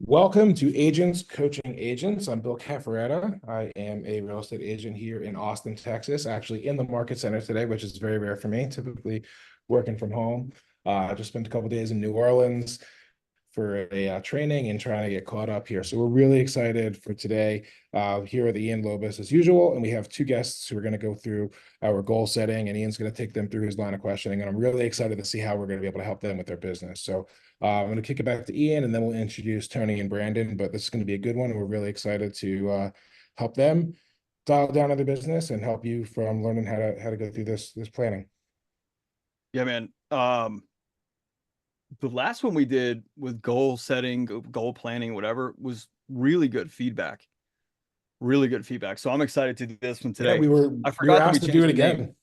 Welcome to Agents Coaching Agents. I'm Bill Cafferata. I am a real estate agent here in Austin, Texas, actually in the market center today, which is very rare for me, typically working from home. I just spent a couple days in New Orleans for a training and trying to get caught up here. So we're really excited for today. Here at Ian Lobas as usual, and we have two guests who are going to go through our goal setting, and Ian's going to take them through his line of questioning. And I'm really excited to see how we're going to be able to help them with their business. So I'm going to kick it back to Ian, and then we'll introduce Tony and Brandon. But this is going to be a good one, and we're really excited to help them dial down on their business and help you from learning how to go through this planning. Yeah, man. The last one we did with goal setting, goal planning, whatever, was really good feedback. Really good feedback. So I'm excited to do this one Yeah, today. we I were forgot that we asked to do changed it the name. again.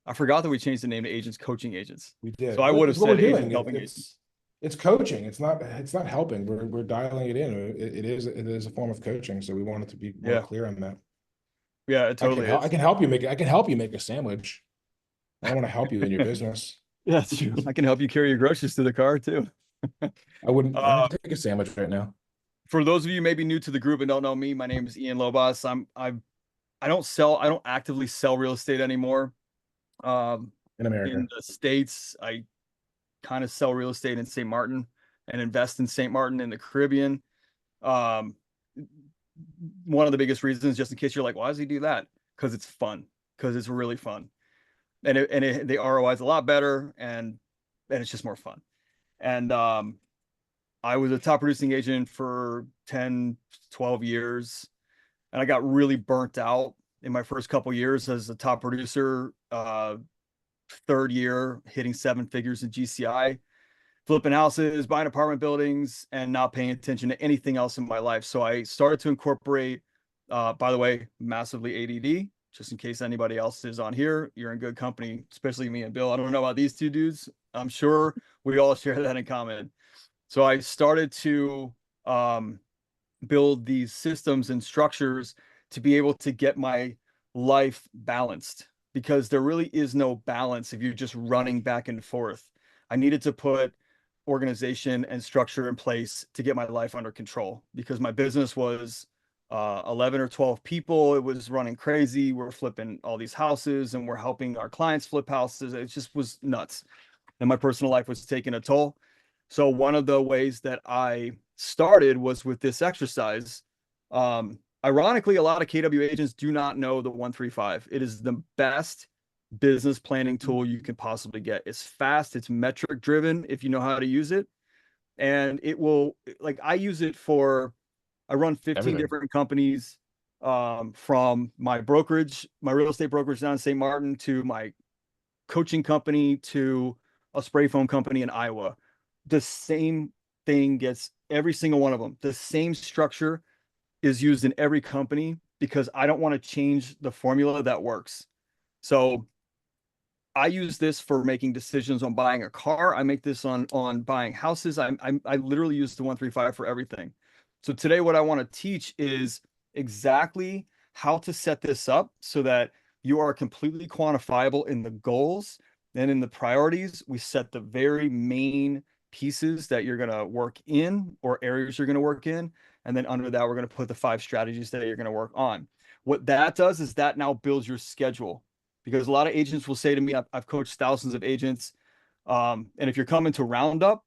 I forgot that we changed the name to Agents Coaching Agents. We did. So I Well, would it's have what we're said Agents doing. Helping Agents. It's coaching. It's not helping. We're dialing it in. It is a form of coaching. So we want it to be more Yeah. clear on that. Yeah, it totally I is. can help you make a sandwich. I don't want to help you in your business. Yeah, that's true. I can help you carry your groceries to the car too. I Uh, would take a sandwich right now. for those of you maybe new to the group and don't know me, my name is Ian Lobas. I don't actively sell real estate anymore. Um, In America. in the States, I kind of sell real estate in St. Martin and invest in St. Martin in the Caribbean. Um, one of the biggest reasons, just in case you're like, why does he do that? Because it's fun, because it's really fun, and the ROI is a lot better, and it's just more fun. And I was a top producing agent for 10, 12 years, and I got really burnt out in my first couple years as a top producer. Third year hitting seven figures in GCI, flipping houses, buying apartment buildings, and not paying attention to anything else in my life. So I started to incorporate, by the way, massively ADD, just in case anybody else is on here. You're in good company, especially me and Bill. I don't know about these two dudes. I'm sure we all share that in common. So I started to um, build these systems and structures to be able to get my life balanced, because there really is no balance if you're just running back and forth. I needed to put organization and structure in place to get my life under control, because my business was 11 or 12 people. It was running crazy. We're flipping all these houses and we're helping our clients flip houses. It just was nuts. And my personal life was taking a toll. So one of the ways that I started was with this exercise. Ironically, a lot of KW agents do not know the 135. It is the best business planning tool you can possibly get. It's fast, it's metric driven if you know how to use it. And it will, like, I run 15 Everything. different companies, from my brokerage, my real estate brokerage down in St. Martin, to my coaching company, to a spray foam company in Iowa. The same thing gets every single one of them. The same structure is used in every company, because I don't want to change the formula that works. So I use this for making decisions on buying a car. I make this on buying houses. I literally use the 135 for everything. So today, what I want to teach is exactly how to set this up so that you are completely quantifiable in the goals. And in the priorities, we set the very main pieces that you're going to work in, or areas you're going to work in. And then under that, we're going to put the 5 strategies that you're going to work on. What that does is that now builds your schedule, because a lot of agents will say to me, I've coached thousands of agents. And if you're coming to Roundup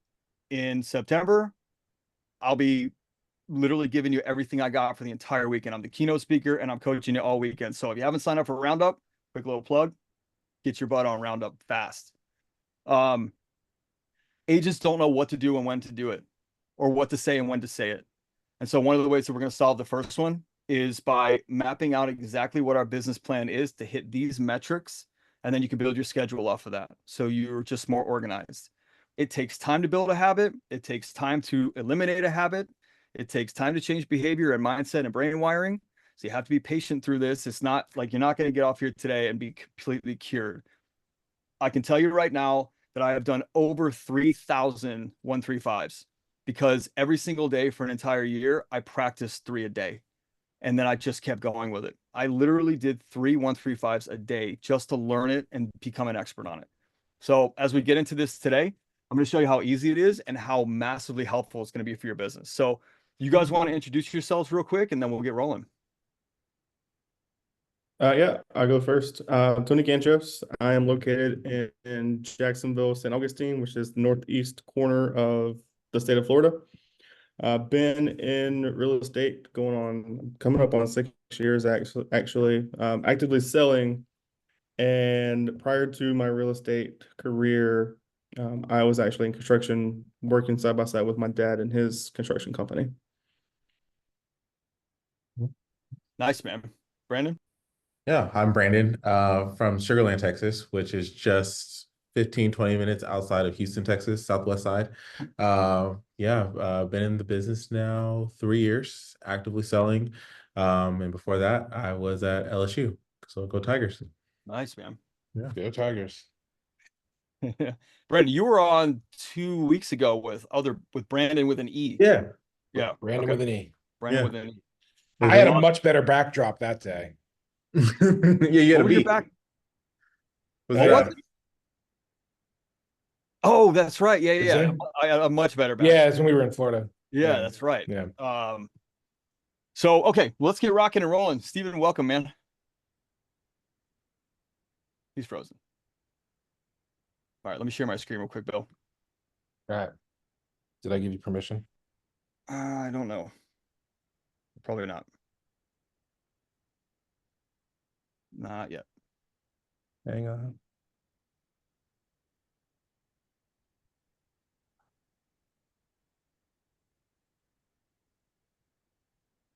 in September, I'll be literally giving you everything I got for the entire weekend. I'm the keynote speaker and I'm coaching you all weekend. So if you haven't signed up for Roundup, quick little plug, get your butt on Roundup fast. Um, Agents don't know what to do and when to do it, or what to say and when to say it. And so one of the ways that we're going to solve the first one is by mapping out exactly what our business plan is to hit these metrics. And then you can build your schedule off of that, so you're just more organized. It takes time to build a habit. It takes time to eliminate a habit. It takes time to change behavior and mindset and brain wiring. So you have to be patient through this. It's not like you're not going to get off here today and be completely cured. I can tell you right now that I have done over 3,000 135s, because every single day for an entire year, I practiced 3 a day. And then I just kept going with it. I literally did 3 135s a day just to learn it and become an expert on it. So as we get into this today, I'm going to show you how easy it is and how massively helpful it's going to be for your business. So You guys want to introduce yourselves real quick and then we'll get rolling. Yeah, I'll go first. Tony Gantjos. I am located in Jacksonville, St. Augustine, which is the northeast corner of the state of Florida. Been in real estate coming up on 6 years actually, actively selling. And prior to my real estate career, I was actually in construction, working side by side with my dad and his construction company. Nice, man. Brandon? Yeah, I'm Brandon from Sugarland, Texas, which is just 15-20 minutes outside of Houston, Texas, southwest side. Been in the business now 3 years, actively selling. And before that, I was at LSU. So go Tigers. Nice, man. Yeah. Go Tigers. Brandon, you were on 2 weeks ago with Brandon with an E. Yeah. Yeah. Brandon with an E. Brandon Yeah. with an E. I had a much better backdrop that day. Yeah, you had What a was your beat. back? Was What it? was it? Oh, that's right. Yeah, Is yeah. there? I had a much better back. Yeah, it's when we were in Florida. Yeah, Yeah. that's right. Yeah. So okay, let's get rocking and rolling. Steven, welcome, man. He's frozen. All right, let me share my screen real quick, Bill. All right. Did I give you permission? I don't know. Probably not. Not yet. Hang on.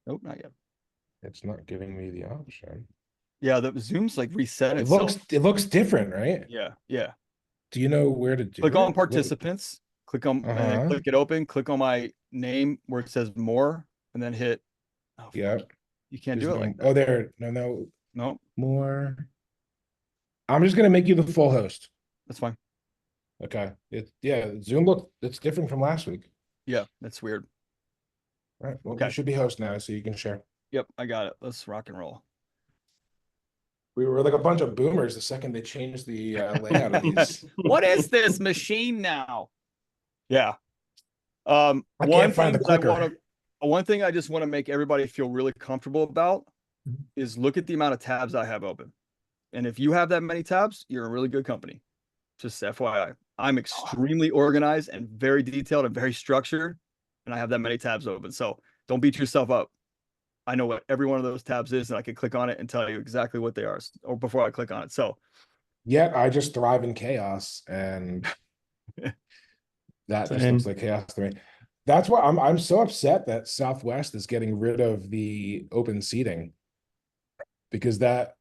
Nope, not yet. It's not giving me the option. Yeah, the Zoom's like reset It itself. looks different, right? Yeah, yeah. Do you know where to do Click it? on participants, click on and then Uh-huh. click it open, click on my name where it says more, and then hit. Oh, Yeah. you can't There's do it no- like that. Oh, there. No. No, More. I'm just gonna make you the full host. that's fine. Okay. It's different from last week. Yeah, that's weird. All right. Well, Okay. you should be host now, so you can share. Yep, I got it. Let's rock and roll. We were like a bunch of boomers the second they changed the layout of these. What is this machine now? Yeah. I can't find the clicker. One thing I just want to make everybody feel really comfortable about is look at the amount of tabs I have open. And if you have that many tabs, you're in really good company. Just FYI. I'm extremely organized and very detailed and very structured, and I have that many tabs open. So don't beat yourself up. I know what every one of those tabs is, and I can click on it and tell you exactly what they are or before I click on it. So Yet I just thrive in chaos, and that just Same. looks like chaos to me. That's why I'm so upset that Southwest is getting rid of the open seating, because that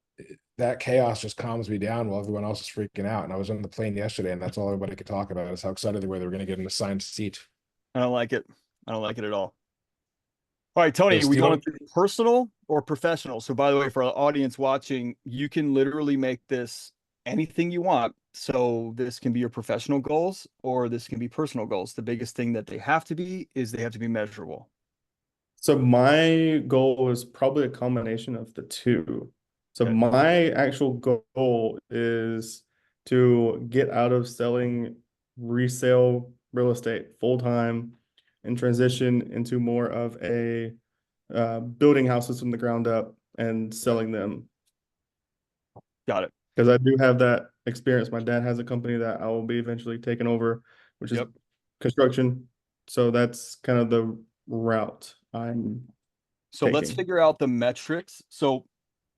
chaos just calms me down while everyone else is freaking out. And I was on the plane yesterday, and that's all everybody could talk about is how excited they were going to get an assigned seat. I don't like it. I don't like it at all. All right, Tony, So we Steven- going through personal or professional? So by the way, for our audience watching, you can literally make this anything you want. So this can be your professional goals or this can be personal goals. The biggest thing that they have to be is they have to be measurable. So my goal is probably a combination of the two. So Okay. my actual goal is to get out of selling resale real estate full time and transition into more of a building houses from the ground up and selling them. Got it. Because I do have that experience. My dad has a company that I will be eventually taking over, which is Yep. construction. So that's kind of the route I'm So let's taking. figure out the metrics. So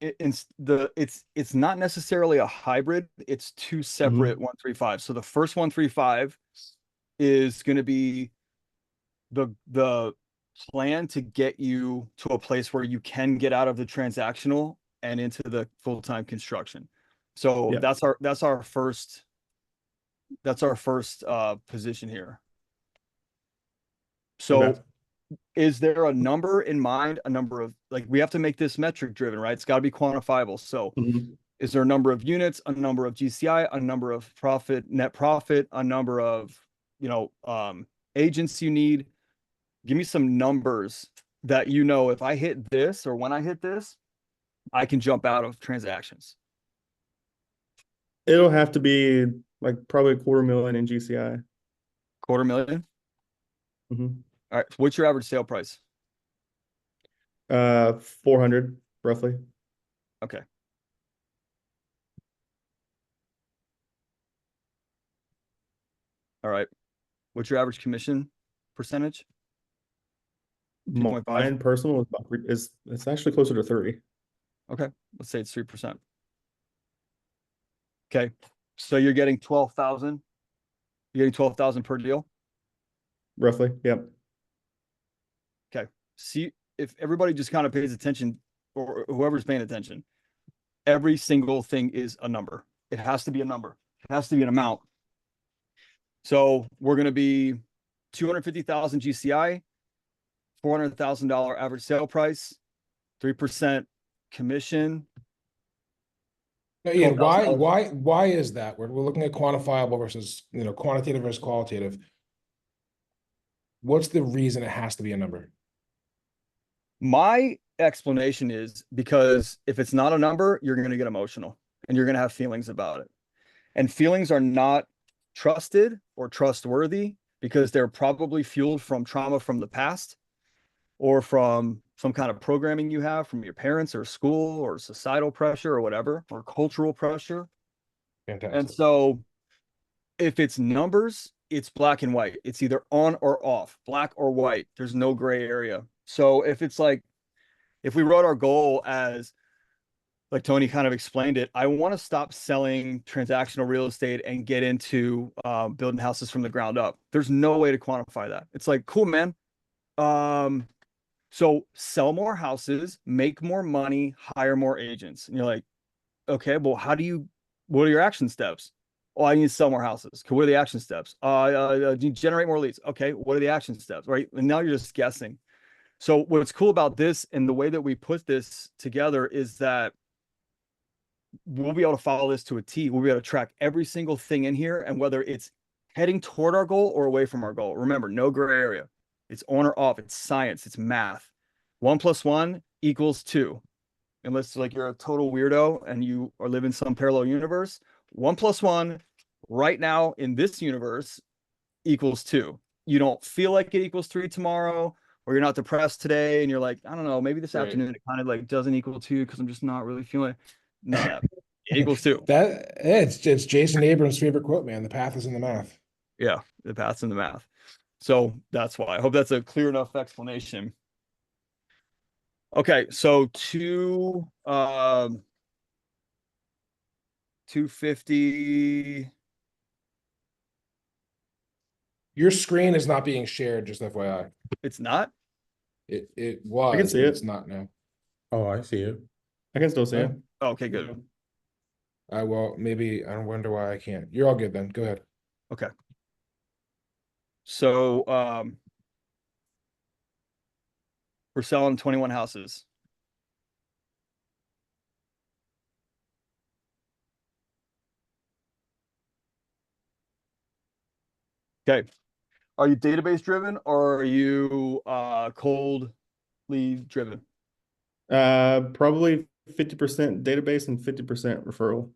it's not necessarily a hybrid. It's two separate 135. So the first 135 is going to be the plan to get you to a place where you can get out of the transactional and into the full-time construction. So Yeah. that's our first position here. So Okay. is there a number in mind, a number of, like, we have to make this metric driven, right? It's got to be quantifiable. So is there a number of units, a number of GCI, a number of net profit, a number of, agents you need? Give me some numbers that, if I hit this or when I hit this, I can jump out of transactions. It'll have to be like probably $250,000 in GCI. $250,000. Mhm. All right. What's your average sale price? 400 roughly. Okay. All right. What's your average commission percentage? 2.5. Mine personal is it's actually closer to 30. Okay. Let's say it's 3%. Okay. So you're getting 12,000. You're getting 12,000 per deal. Roughly. Yep. Okay. See if everybody just kind of pays attention, or whoever's paying attention, every single thing is a number. It has to be a number. It has to be an amount. So we're going to be 250,000 GCI, $400,000 average sale price, 3% commission. Now, Ian, $12,000. why is that? We're looking at quantifiable versus, quantitative versus qualitative. What's the reason it has to be a number? My explanation is because if it's not a number, you're going to get emotional and you're going to have feelings about it. And feelings are not trusted or trustworthy because they're probably fueled from trauma from the past or from some kind of programming you have from your parents or school or societal pressure or whatever, or cultural pressure. Fantastic. And so if it's numbers, it's black and white. It's either on or off, black or white. There's no gray area. So if it's like, if we wrote our goal as, like Tony kind of explained it, I want to stop selling transactional real estate and get into building houses from the ground up. There's no way to quantify that. It's like, cool, man. So sell more houses, make more money, hire more agents. And you're like, okay, well, what are your action steps? Oh, I need to sell more houses. Okay, what are the action steps? Generate more leads. Okay, what are the action steps? Right. And now you're just guessing. So what's cool about this and the way that we put this together is that we'll be able to follow this to a T. We'll be able to track every single thing in here, and whether it's heading toward our goal or away from our goal. Remember, no gray area. It's on or off. It's science. It's math. 1 + 1 = 2. Unless like you're a total weirdo and you are living some parallel universe, 1 + 1 right now in this universe = 2. You don't feel like it = 3 tomorrow, or you're not depressed today and you're like, I don't know, maybe this afternoon it kind of like doesn't = 2 because I'm just not really feeling it. None of that. It = 2. It's Jason Abrams' favorite quote, man. The path is in the math. Yeah, the path's in the math. So that's why. I hope that's a clear enough explanation. Okay, so 250. Your screen is not being shared, just FYI. It's not? It was. I can see but it. It's not now. Oh, I see it. I can still see it. Oh, okay, good. Well, maybe I wonder why I can't. You're all good then. Go ahead. Okay. So we're selling 21 houses. Okay. Are you database driven or are you cold lead driven? Probably 50% database and 50% referral.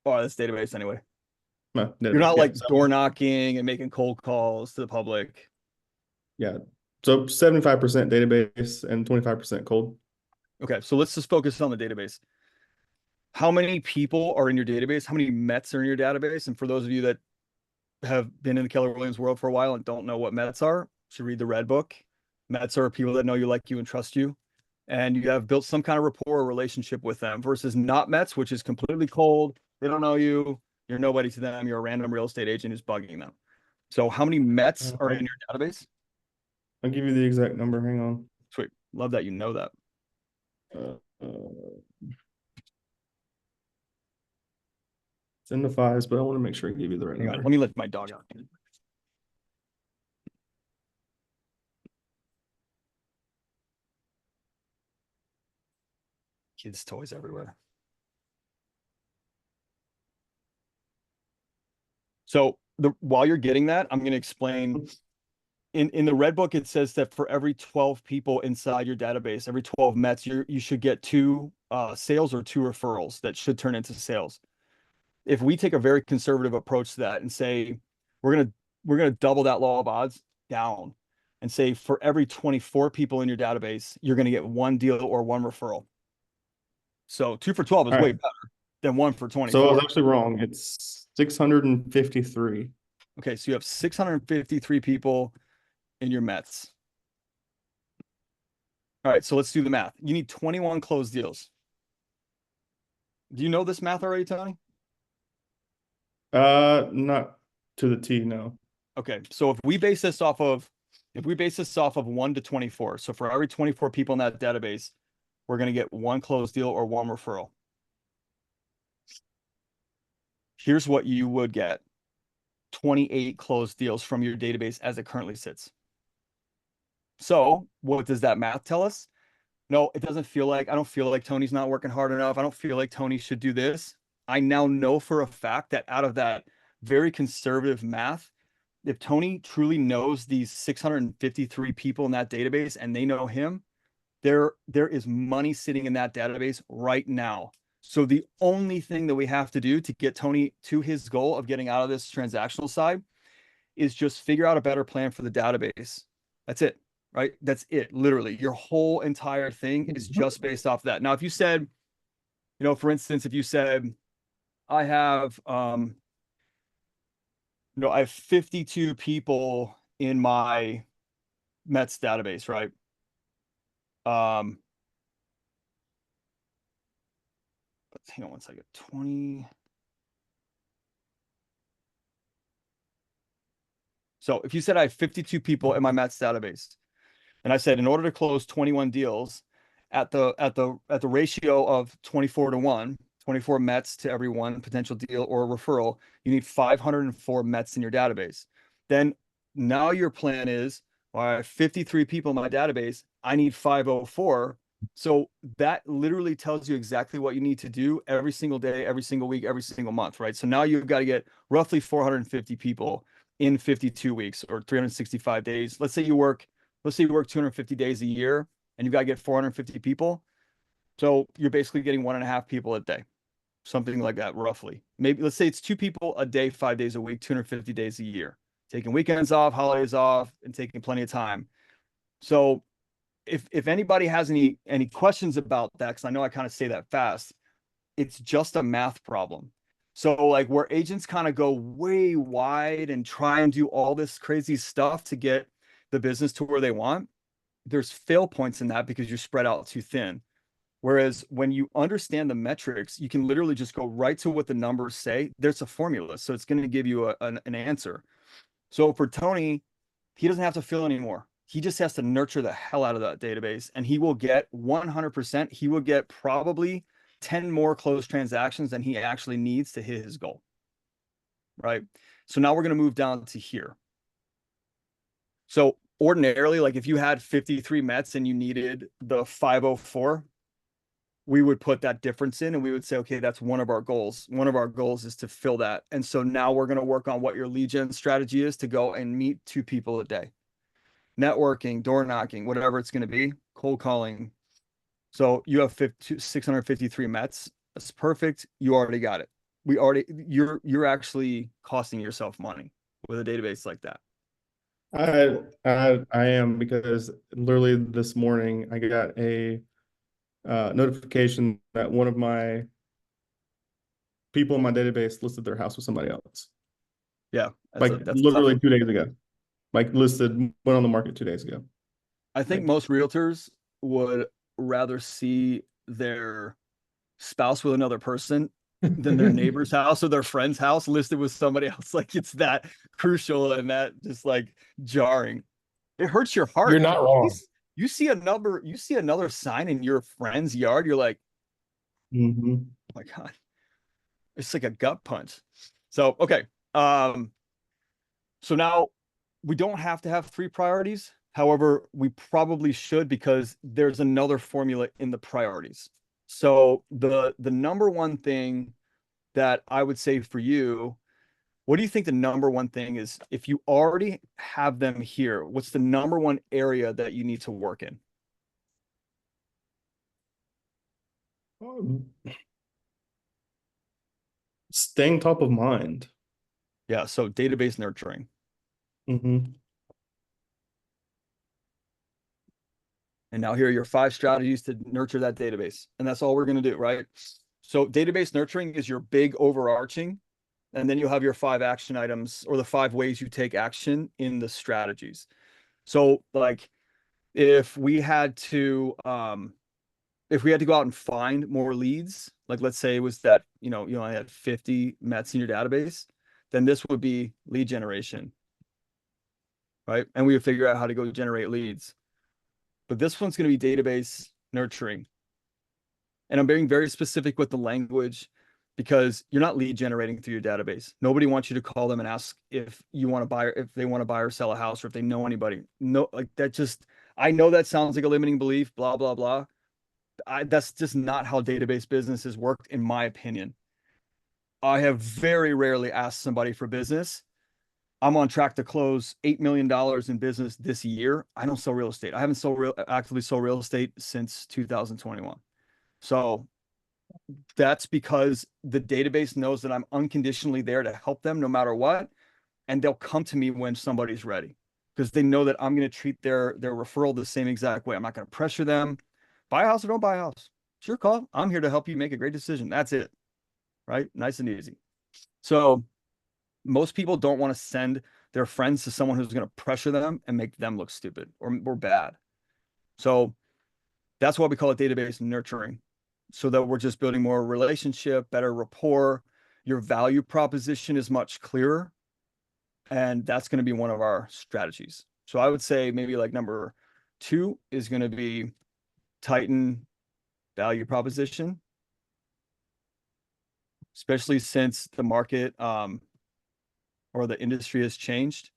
Oh, that's database anyway. No, You're not yeah, like door knocking and making cold calls to the public. yeah. So 75% database and 25% cold. Okay, so let's just focus on the database. How many people are in your database? How many Mets are in your database? And for those of you that have been in the Keller Williams world for a while and don't know what Mets are, should read the Red Book. Mets are people that know you, like you, and trust you. And you have built some kind of rapport or relationship with them versus not Mets, which is completely cold. They don't know you. You're nobody to them. You're a random real estate agent who's bugging them. So how many Mets are in your database? I'll give you the exact number. Hang on. Sweet. Love that you know that. It's in the fives, but I want to make sure I give you the right Hang on. number. Let me let my dog out. Kids' toys everywhere. So while you're getting that, I'm going to explain. In the Red Book, it says that for every 12 people inside your database, every 12 Mets, you should get 2 sales or 2 referrals that should turn into sales. If we take a very conservative approach to that and say we're gonna double that law of odds down, and say for every 24 people in your database, you're going to get 1 deal or 1 referral. So 2 for 12 is All way right. better than 1 for So I 24. was actually wrong. It's 653. Okay, so you have 653 people in your Mets. All right, so let's do the math. You need 21 closed deals. Do you know this math already, Tony? Not to the T, no. Okay, so if we base this off of 1 to 24, so for every 24 people in that database, we're going to get 1 closed deal or 1 referral. Here's what you would get: 28 closed deals from your database as it currently sits. So what does that math tell us? No, it doesn't feel like, I don't feel like Tony's not working hard enough. I don't feel like Tony should do this. I now know for a fact that out of that very conservative math, if Tony truly knows these 653 people in that database and they know him, there is money sitting in that database right now. So the only thing that we have to do to get Tony to his goal of getting out of this transactional side is just figure out a better plan for the database. That's it, right? That's it. Literally, your whole entire thing is just based off that. Now, if you said, you know, for instance, if you said, I have, I have 52 people in my Mets database, right? Let's hang on one second. 20. So if you said I have 52 people in my Mets database, and I said in order to close 21 deals at the ratio of 24 to 1, 24 Mets to every 1 potential deal or referral, you need 504 Mets in your database. Then now your plan is, well, I have 53 people in my database, I need 504. So that literally tells you exactly what you need to do every single day, every single week, every single month, right? So now you've got to get roughly 450 people in 52 weeks or 365 days. Let's say you work 250 days a year and you've got to get 450 people. So you're basically getting 1.5 people a day, something like that, roughly. Maybe let's say it's 2 people a day, 5 days a week, 250 days a year, taking weekends off, holidays off, and taking plenty of time. So if anybody has any questions about that, because I know I kind of say that fast, it's just a math problem. So like where agents kind of go way wide and try and do all this crazy stuff to get the business to where they want, there's fail points in that because you're spread out too thin. Whereas when you understand the metrics, you can literally just go right to what the numbers say. There's a formula, so it's going to give you an answer. So for Tony, he doesn't have to fill anymore. He just has to nurture the hell out of that database, and he will get 100%. He will get probably 10 more closed transactions than he actually needs to hit his goal. Right. So now we're going to move down to here. So ordinarily, like if you had 53 Mets and you needed the 504, we would put that difference in and we would say, okay, that's one of our goals. One of our goals is to fill that. And so now we're going to work on what your lead gen strategy is to go and meet 2 people a day. Networking, door knocking, whatever it's going to be, cold calling. So you have 653 Mets. That's perfect. You already got it. You're actually costing yourself money with a database like that. I am, because literally this morning I got a notification that one of my people in my database listed their house with somebody else. Yeah, Like literally 2 days ago. Like listed, went on the market 2 days ago. I think most realtors would rather see their spouse with another person than their neighbor's house or their friend's house listed with somebody else. Like it's that crucial and that just like jarring. It hurts your heart. You're not wrong. You see another sign in your friend's yard, you're like, Mm-hmm. oh my God. It's like a gut punch. So okay. So now we don't have to have 3 priorities. However, we probably should, because there's another formula in the priorities. So the number one thing that I would say for you, what do you think the number one thing is? If you already have them here, what's the number one area that you need to work in? Staying top of mind. Yeah, so database nurturing. Mm-hmm. And now here are your 5 strategies to nurture that database. And that's all we're going to do, right? So database nurturing is your big overarching, and then you'll have your 5 action items, or the 5 ways you take action in the strategies. So like if we had to go out and find more leads, like let's say it was that, you only had 50 Mets in your database, then this would be lead generation, right? And we would figure out how to go generate leads. But this one's going to be database nurturing. And I'm being very specific with the language because you're not lead generating through your database. Nobody wants you to call them and ask if they want to buy or sell a house, or if they know anybody. No, like that just, I know that sounds like a limiting belief, blah, blah, blah. That's just not how database businesses work, in my opinion. I have very rarely asked somebody for business. I'm on track to close $8 million in business this year. I don't sell real estate. I haven't actively sold real estate since 2021. So that's because the database knows that I'm unconditionally there to help them no matter what. And they'll come to me when somebody's ready, because they know that I'm going to treat their referral the same exact way. I'm not going to pressure them. Buy a house or don't buy a house. It's your call. I'm here to help you make a great decision. That's it. Right? Nice and easy. So most people don't want to send their friends to someone who's going to pressure them and make them look stupid or bad. So that's why we call it database nurturing, so that we're just building more relationship, better rapport. Your value proposition is much clearer. And that's going to be one of our strategies. So I would say maybe like number 2 is going to be tighten value proposition, especially since the market or the industry has changed,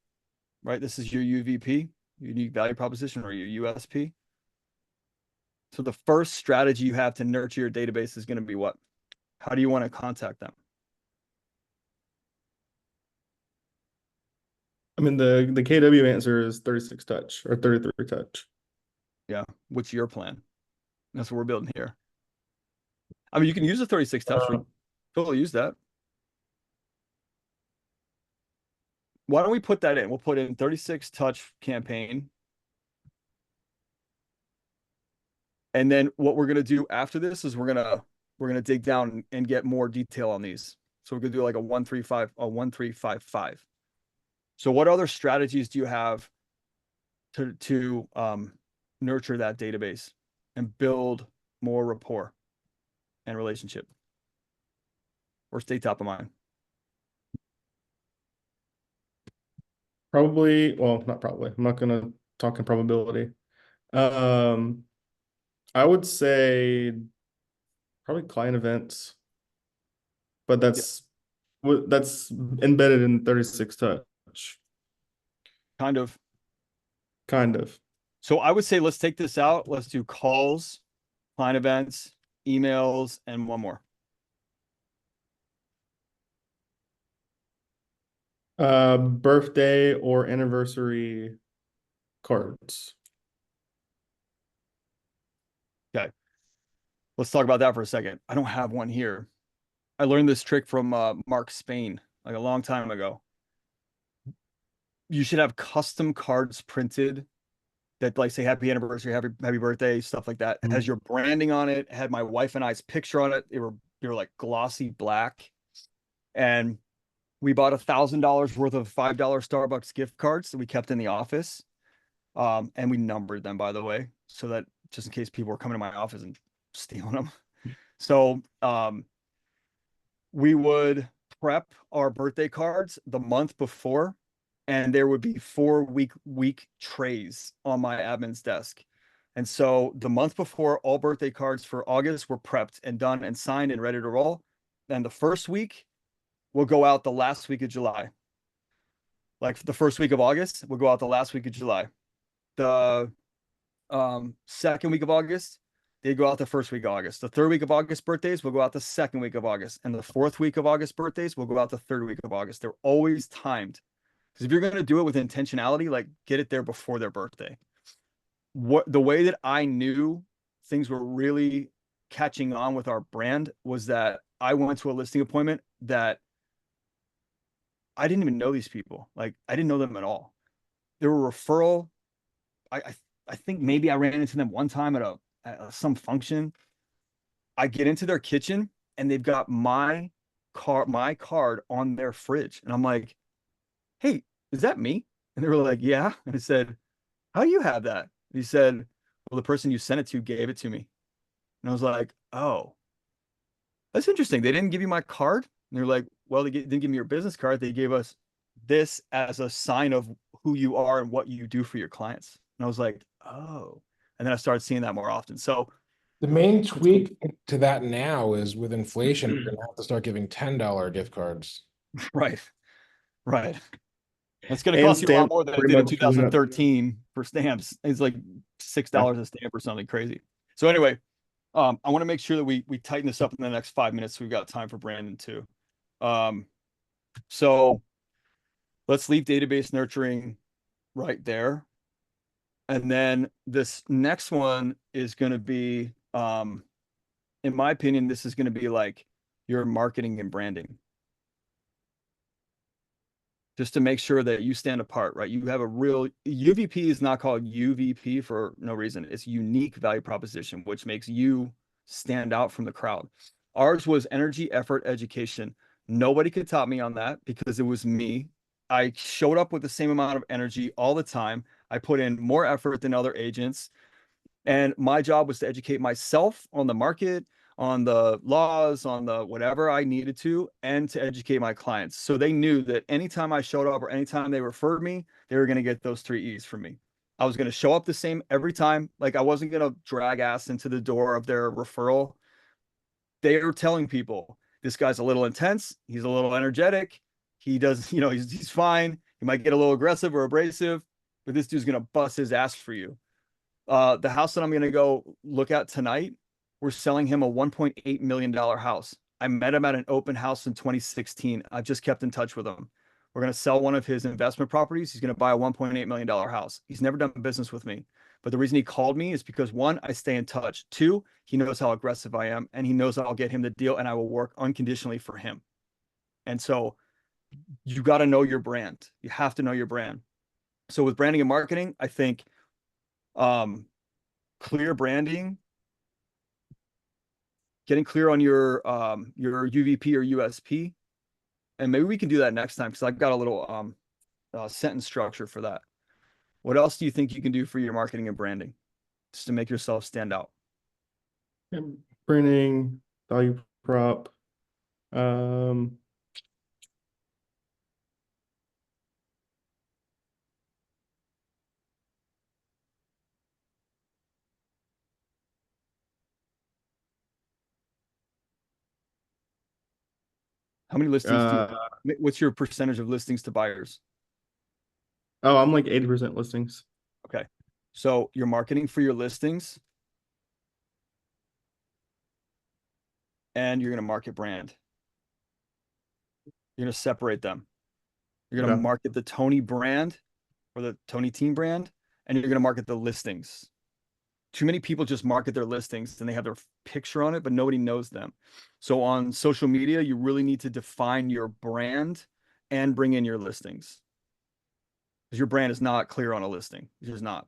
right? This is your UVP, unique value proposition, or your USP. So the first strategy you have to nurture your database is going to be what? How do you want to contact them? I mean, the KW answer is 36 touch or 33 touch. Yeah. What's your plan? That's what we're building here. I mean, you can use a 36 touch. We totally use that. Why don't we put that in? We'll put in 36 touch campaign. And then what we're going to do after this is we're going to dig down and get more detail on these. So we're going to do like a 1-3-5-5. So what other strategies do you have to nurture that database and build more rapport and relationship? Or stay top of mind? Probably, well, not probably. I'm not gonna talk in probability. I would say probably client events, but that's embedded in 36 touch. Kind of. Kind of. So I would say let's take this out. Let's do calls, client events, emails, and one more. Birthday or anniversary cards. Okay. Let's talk about that for a second. I don't have one here. I learned this trick from Mark Spain like a long time ago. You should have custom cards printed that like say happy anniversary, happy birthday, stuff like that. It has your branding on it. It had my wife and I's picture on it. They were like glossy black. And we bought $1,000 worth of $5 Starbucks gift cards that we kept in the office. And we numbered them, by the way, so that just in case people were coming to my office and stealing them. So we would prep our birthday cards the month before, and there would be 4-week trays on my admin's desk. And so the month before, all birthday cards for August were prepped and done and signed and ready to roll. And the first week will go out the last week of July. Like the first week of August will go out the last week of July. The second week of August, they go out the first week of August. The third week of August birthdays will go out the second week of August. And the fourth week of August birthdays will go out the third week of August. They're always timed. Because if you're going to do it with intentionality, like get it there before their birthday. The way that I knew things were really catching on with our brand was that I went to a listing appointment that I didn't even know these people. Like I didn't know them at all. They were referral. I think maybe I ran into them one time at some function. I get into their kitchen and they've got my card on their fridge. And I'm like, hey, is that me? And they were like, yeah. And I said, how do you have that? And he said, well, the person you sent it to gave it to me. And I was like, oh, that's interesting. They didn't give you my card. And they're like, well, they didn't give me your business card. They gave us this as a sign of who you are and what you do for your clients. And I was like, oh. And then I started seeing that more often. So The main tweak to that now is with inflation, we're gonna have to start giving $10 gift cards. right, right. That's going to And cost you a lot stamps more than it pretty did in much going up. 2013 for stamps. It's like $6 a stamp or something crazy. So anyway, I want to make sure that we tighten this up in the next 5 minutes. So we've got time for Brandon too. So let's leave database nurturing right there. And then this next one is going to be, in my opinion, this is going to be like your marketing and branding. Just to make sure that you stand apart, right? You have a real UVP is not called UVP for no reason. It's unique value proposition, which makes you stand out from the crowd. Ours was energy, effort, education. Nobody could top me on that because it was me. I showed up with the same amount of energy all the time. I put in more effort than other agents. And my job was to educate myself on the market, on the laws, on the whatever I needed to, and to educate my clients. So they knew that anytime I showed up or anytime they referred me, they were going to get those 3 E's from me. I was going to show up the same every time. Like I wasn't going to drag ass into the door of their referral. They were telling people, this guy's a little intense. He's a little energetic. He does, he's fine. He might get a little aggressive or abrasive, but this dude's going to bust his ass for you. The house that I'm going to go look at tonight, we're selling him a $1.8 million house. I met him at an open house in 2016. I've just kept in touch with him. We're going to sell one of his investment properties. He's going to buy a $1.8 million house. He's never done business with me. But the reason he called me is because 1, I stay in touch. 2, he knows how aggressive I am and he knows I'll get him the deal and I will work unconditionally for him. And so you got to know your brand. You have to know your brand. So with branding and marketing, I think clear branding, getting clear on your UVP or USP, and maybe we can do that next time because I've got a little sentence structure for that. What else do you think you can do for your marketing and branding just to make yourself stand out? Branding, value prop. How many listings what's your percentage of listings to buyers? Oh, I'm like 80% listings. Okay. So you're marketing for your listings and you're going to market brand. You're going to separate them. You're going to market the Tony brand or the Tony team brand, and you're going to market the listings. Too many people just market their listings and they have their picture on it, but nobody knows them. So on social media, you really need to define your brand and bring in your listings. Because your brand is not clear on a listing. It's just not.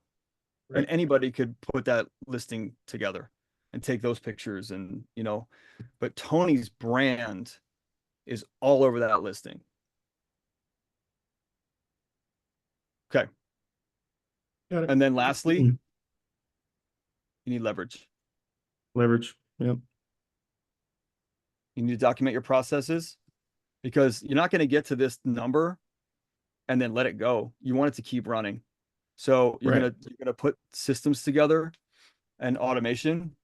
Right. And anybody could put that listing together and take those pictures and, but Tony's brand is all over that listing. Okay. And then lastly, you need leverage. Leverage. Yep. You need to document your processes because you're not going to get to this number and then let it go. You want it to keep running. So you're gonna put systems together and automation.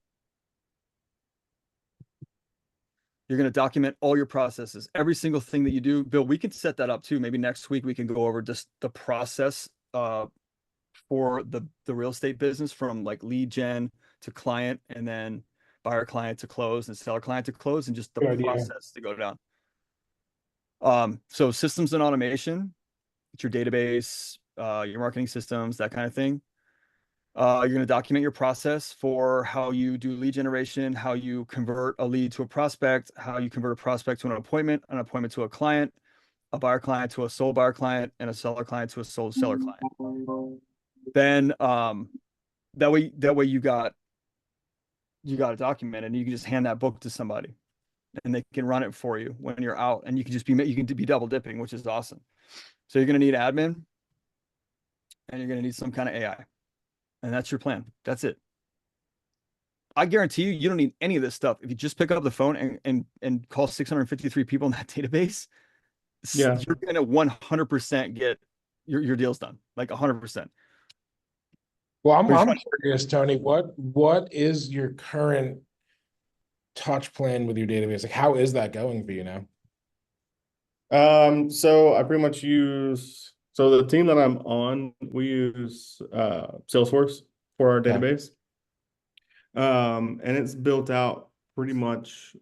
You're gonna document all your processes, every single thing that you do. Bill, we can set that up too. Maybe next week we can go over just the process for the real estate business from like lead gen to client and then buyer client to close and seller client to close and just the process to go down. So systems and automation, it's your database, your marketing systems, that kind of thing. You're going to document your process for how you do lead generation, how you convert a lead to a prospect, how you convert a prospect to an appointment to a client, a buyer client to a sold buyer client, and a seller client to a sold seller client. Then That way you got it documented, and you can just hand that book to somebody, and they can run it for you when you're out, and you can be double dipping, which is awesome. So you're going to need admin, and you're going to need some kind of AI, and that's your plan. That's it. I guarantee you don't need any of this stuff if you just pick up the phone and call 653 people in that database. Yeah. You're going to 100% get your deals done, like 100%. Well, I'm curious, Tony, what is your current touch plan with your database? Like, how is that going for you now? So I pretty much so the team that I'm on, we use Salesforce for our Yeah. database. And it's built out pretty much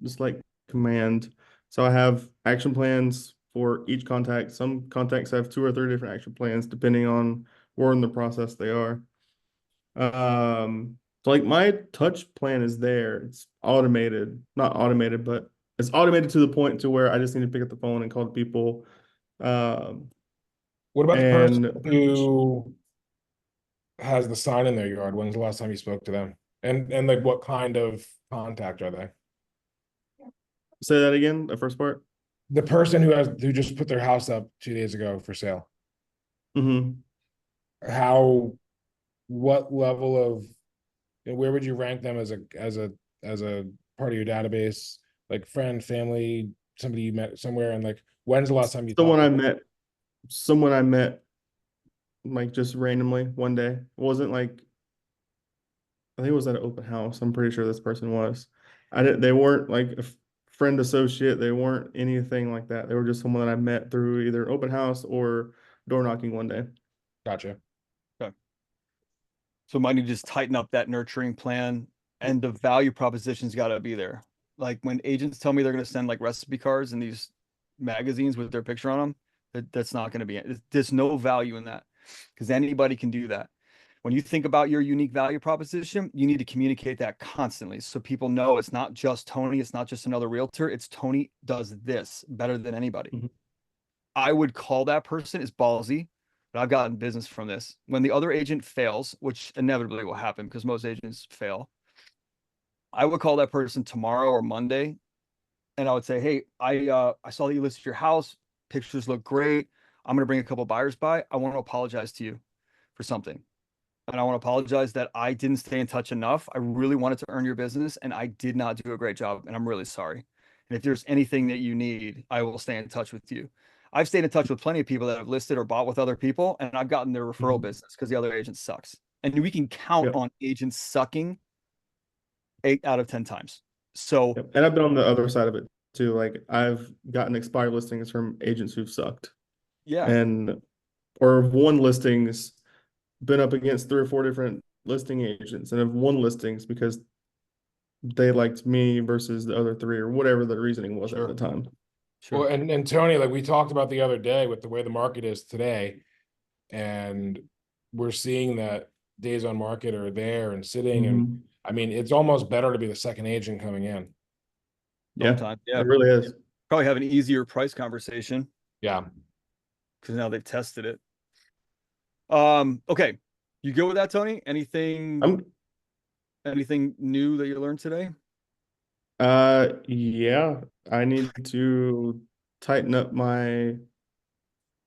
just like command. So I have action plans for each contact. Some contacts have 2 or 3 different action plans depending on where in the process they are. So like my touch plan is there. It's automated, not automated, but it's automated to the point to where I just need to pick up the phone and call the people. What about the person And who has the sign in their yard? When's the last time you spoke to them? And like, what kind of contact are they? say that again, the first part. The person who just put their house up 2 days ago for sale. Mm-hmm. What level of, where would you rank them as a part of your database? Like friend, family, somebody you met somewhere, and like, when's the last time you Someone talked I to them? met, someone I met like just randomly one day. It wasn't like, I think it was at an open house. I'm pretty sure this person was. They weren't like a friend associate. They weren't anything like that. They were just someone that I met through either an open house or door knocking one day. Gotcha. Okay. So might need to just tighten up that nurturing plan, and the value proposition's got to be there. Like when agents tell me they're going to send like recipe cards in these magazines with their picture on them, that's not going to be it. There's no value in that, because anybody can do that. When you think about your unique value proposition, you need to communicate that constantly so people know it's not just Tony, it's not just another realtor, it's Tony does this better than anybody. Mhm. I would call that person, is ballsy, but I've gotten business from this. When the other agent fails, which inevitably will happen because most agents fail, I would call that person tomorrow or Monday, and I would say, "Hey, I saw that you listed your house. Pictures look great. I'm going to bring a couple buyers by. I want to apologize to you for something. And I want to apologize that I didn't stay in touch enough. I really wanted to earn your business, and I did not do a great job, and I'm really sorry. And if there's anything that you need, I will stay in touch with you." I've stayed in touch with plenty of people that have listed or bought with other people, and I've gotten their referral Mhm. business because the other agent sucks. And we can count Yep. on agents sucking 8 out of 10 times. So Yep. And I've been on the other side of it too. Like I've gotten expired listings from agents who've sucked yeah, and or have won listings, been up against 3 or 4 different listing agents and have won listings because they liked me versus the other 3 or whatever the reasoning was at sure, the time. sure. Well, and Tony, like we talked about the other day with the way the market is today, and we're seeing that days on market are there and sitting, and Mhm. I mean, it's almost better to be the second agent coming in. Yeah, Sometimes, yeah. it really is. Probably have an easier price conversation Yeah. because now they've tested it. Okay. You go with that, Tony? I'm Anything new that you learned today? yeah, I need to tighten up my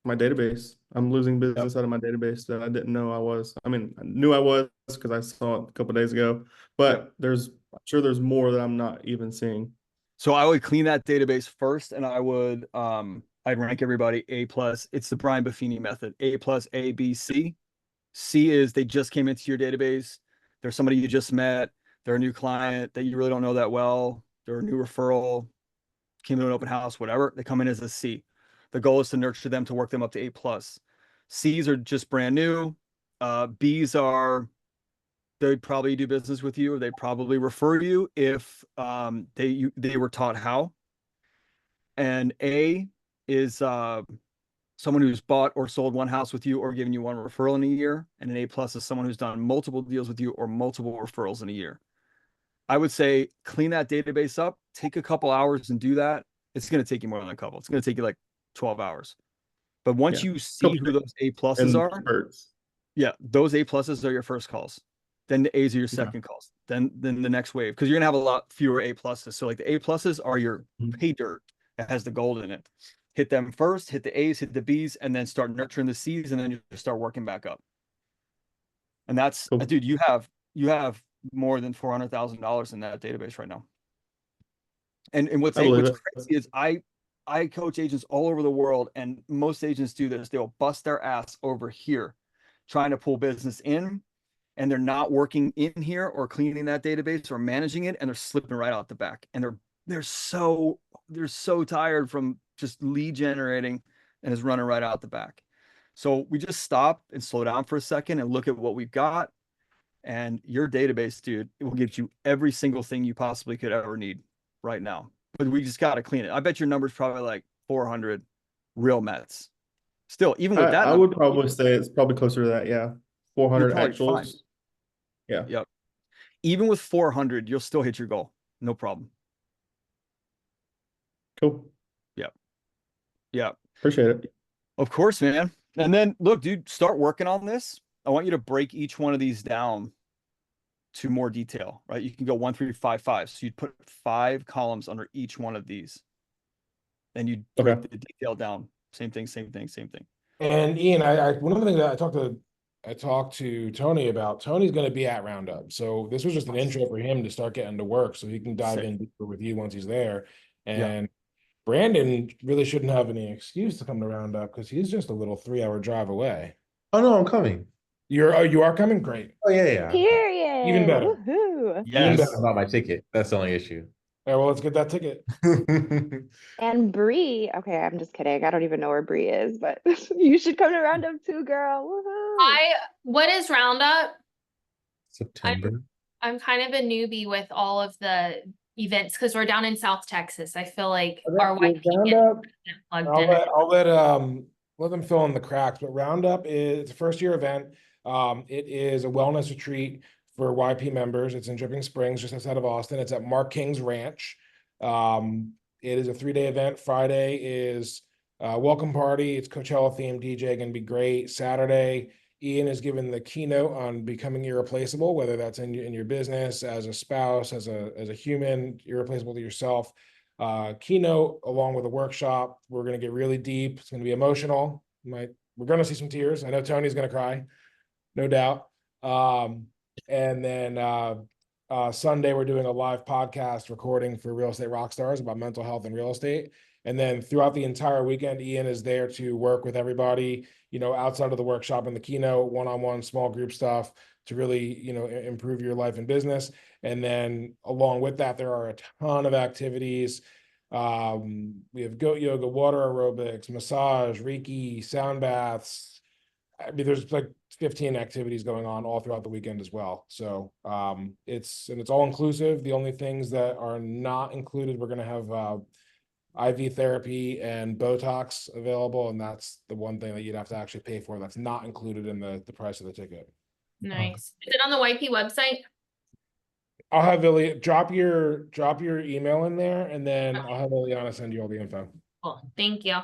database. I'm losing Yep. business out of my database that I didn't know I was. I mean, I knew I was because I saw it a couple days ago, but Yep. I'm sure there's more that I'm not even seeing. So I would clean that database first, and I'd rank everybody A plus. It's the Brian Buffini method. A plus, A, B, C. C is they just came into your database. They're somebody you just met. They're a new client that you really don't know that well. They're a new referral, came to an open house, whatever. They come in as a C. The goal is to nurture them to work them up to A plus. C's are just brand new. B's are they'd probably do business with you, or they'd probably refer you if they were taught how. And A is someone who's bought or sold one house with you or given you one referral in a year. And an A plus is someone who's done multiple deals with you or multiple referrals in a year. I would say clean that database up, take a couple hours and do that. It's going to take you more than a couple. It's going to take you like 12 hours. But once Yeah, you see couple who those A pluses and are, spurts. Yeah, those A pluses are your first calls. Then the A's are your second calls. Then the next wave, because you're gonna have a lot fewer A pluses. So like the A pluses are your Mhm. pay dirt that has the gold in it. Hit them first, hit the A's, hit the B's, and then start nurturing the C's, and then you start working back up. And that's, Cool. dude, you have more than $400,000 in that database right now. And what's I believe what's it. crazy is I coach agents all over the world, and most agents do this. They'll bust their ass over here trying to pull business in, and they're not working in here or cleaning that database or managing it, and they're slipping right out the back. And they're so tired from just lead generating and is running right out the back. So we just stop and slow down for a second and look at what we've got. And your database, dude, it will give you every single thing you possibly could ever need right now. But we just got to clean it. I bet your number's probably like 400 real Mets. Still, even with that I number, would probably say it's probably closer to that. Yeah. you're 400 probably fine. actuals. Yeah. Yep. Even with 400, you'll still hit your goal. No problem. Cool. Yep. Yep. Appreciate it. Of course, man. And then look, dude, start working on this. I want you to break each one of these down to more detail, right? You can go 1, 3, 5, 5. So you'd put 5 columns under each one of these. Then you'd break Okay. the detail down. Same thing, same thing, same thing. And Ian, one of the things that I talked to Tony about. Tony's going to be at Roundup, so this was just an intro for him to start getting to work, so he can dive Sick. in deeper with you once he's there. Yeah. And Brandon really shouldn't have any excuse to come to Roundup because he's just a little 3-hour drive away. Oh no, I'm coming. You are coming? Great. Oh yeah. I'm coming. Even Period. better. Woohoo. Even Yes. better. About my ticket. That's the only issue. All right, well, let's get that ticket. And Bree, okay, I'm just kidding. I don't even know where Bree is, but you should come to Roundup too, girl. Woohoo. What is Roundup? September. I'm kind of a newbie with all of the events because we're down in South Texas. I feel like our Well, YP Roundup, plugged I'll in. let them fill in the cracks, but Roundup is a first year event. It is a wellness retreat for YP members. It's in Dripping Springs, just outside of Austin. It's at Mark King's Ranch. It is a 3-day event. Friday is welcome party. It's Coachella themed DJ, gonna be great. Saturday, Ian is given the keynote on becoming irreplaceable, whether that's in your business, as a spouse, as a human, irreplaceable to yourself. Keynote along with a workshop. We're going to get really deep. It's going to be emotional. We're going to see some tears. I know Tony's going to cry, no doubt. And then Sunday, we're doing a live podcast recording for Real Estate Rockstars about mental health and real estate. And then throughout the entire weekend, Ian is there to work with everybody, outside of the workshop and the keynote, one-on-one small group stuff to really, improve your life and business. And then along with that, there are a ton of activities. We have goat yoga, water aerobics, massage, Reiki, sound baths. I mean, there's like 15 activities going on all throughout the weekend as well. So it's all inclusive. The only things that are not included, we're going to have IV therapy and Botox available, and that's the one thing that you'd have to actually pay for. That's not included in the price of the ticket. Nice. Is it on the YP website? I'll have Lily drop your email in there, and then I'll have Liliana send you all the info. Cool. Thank you.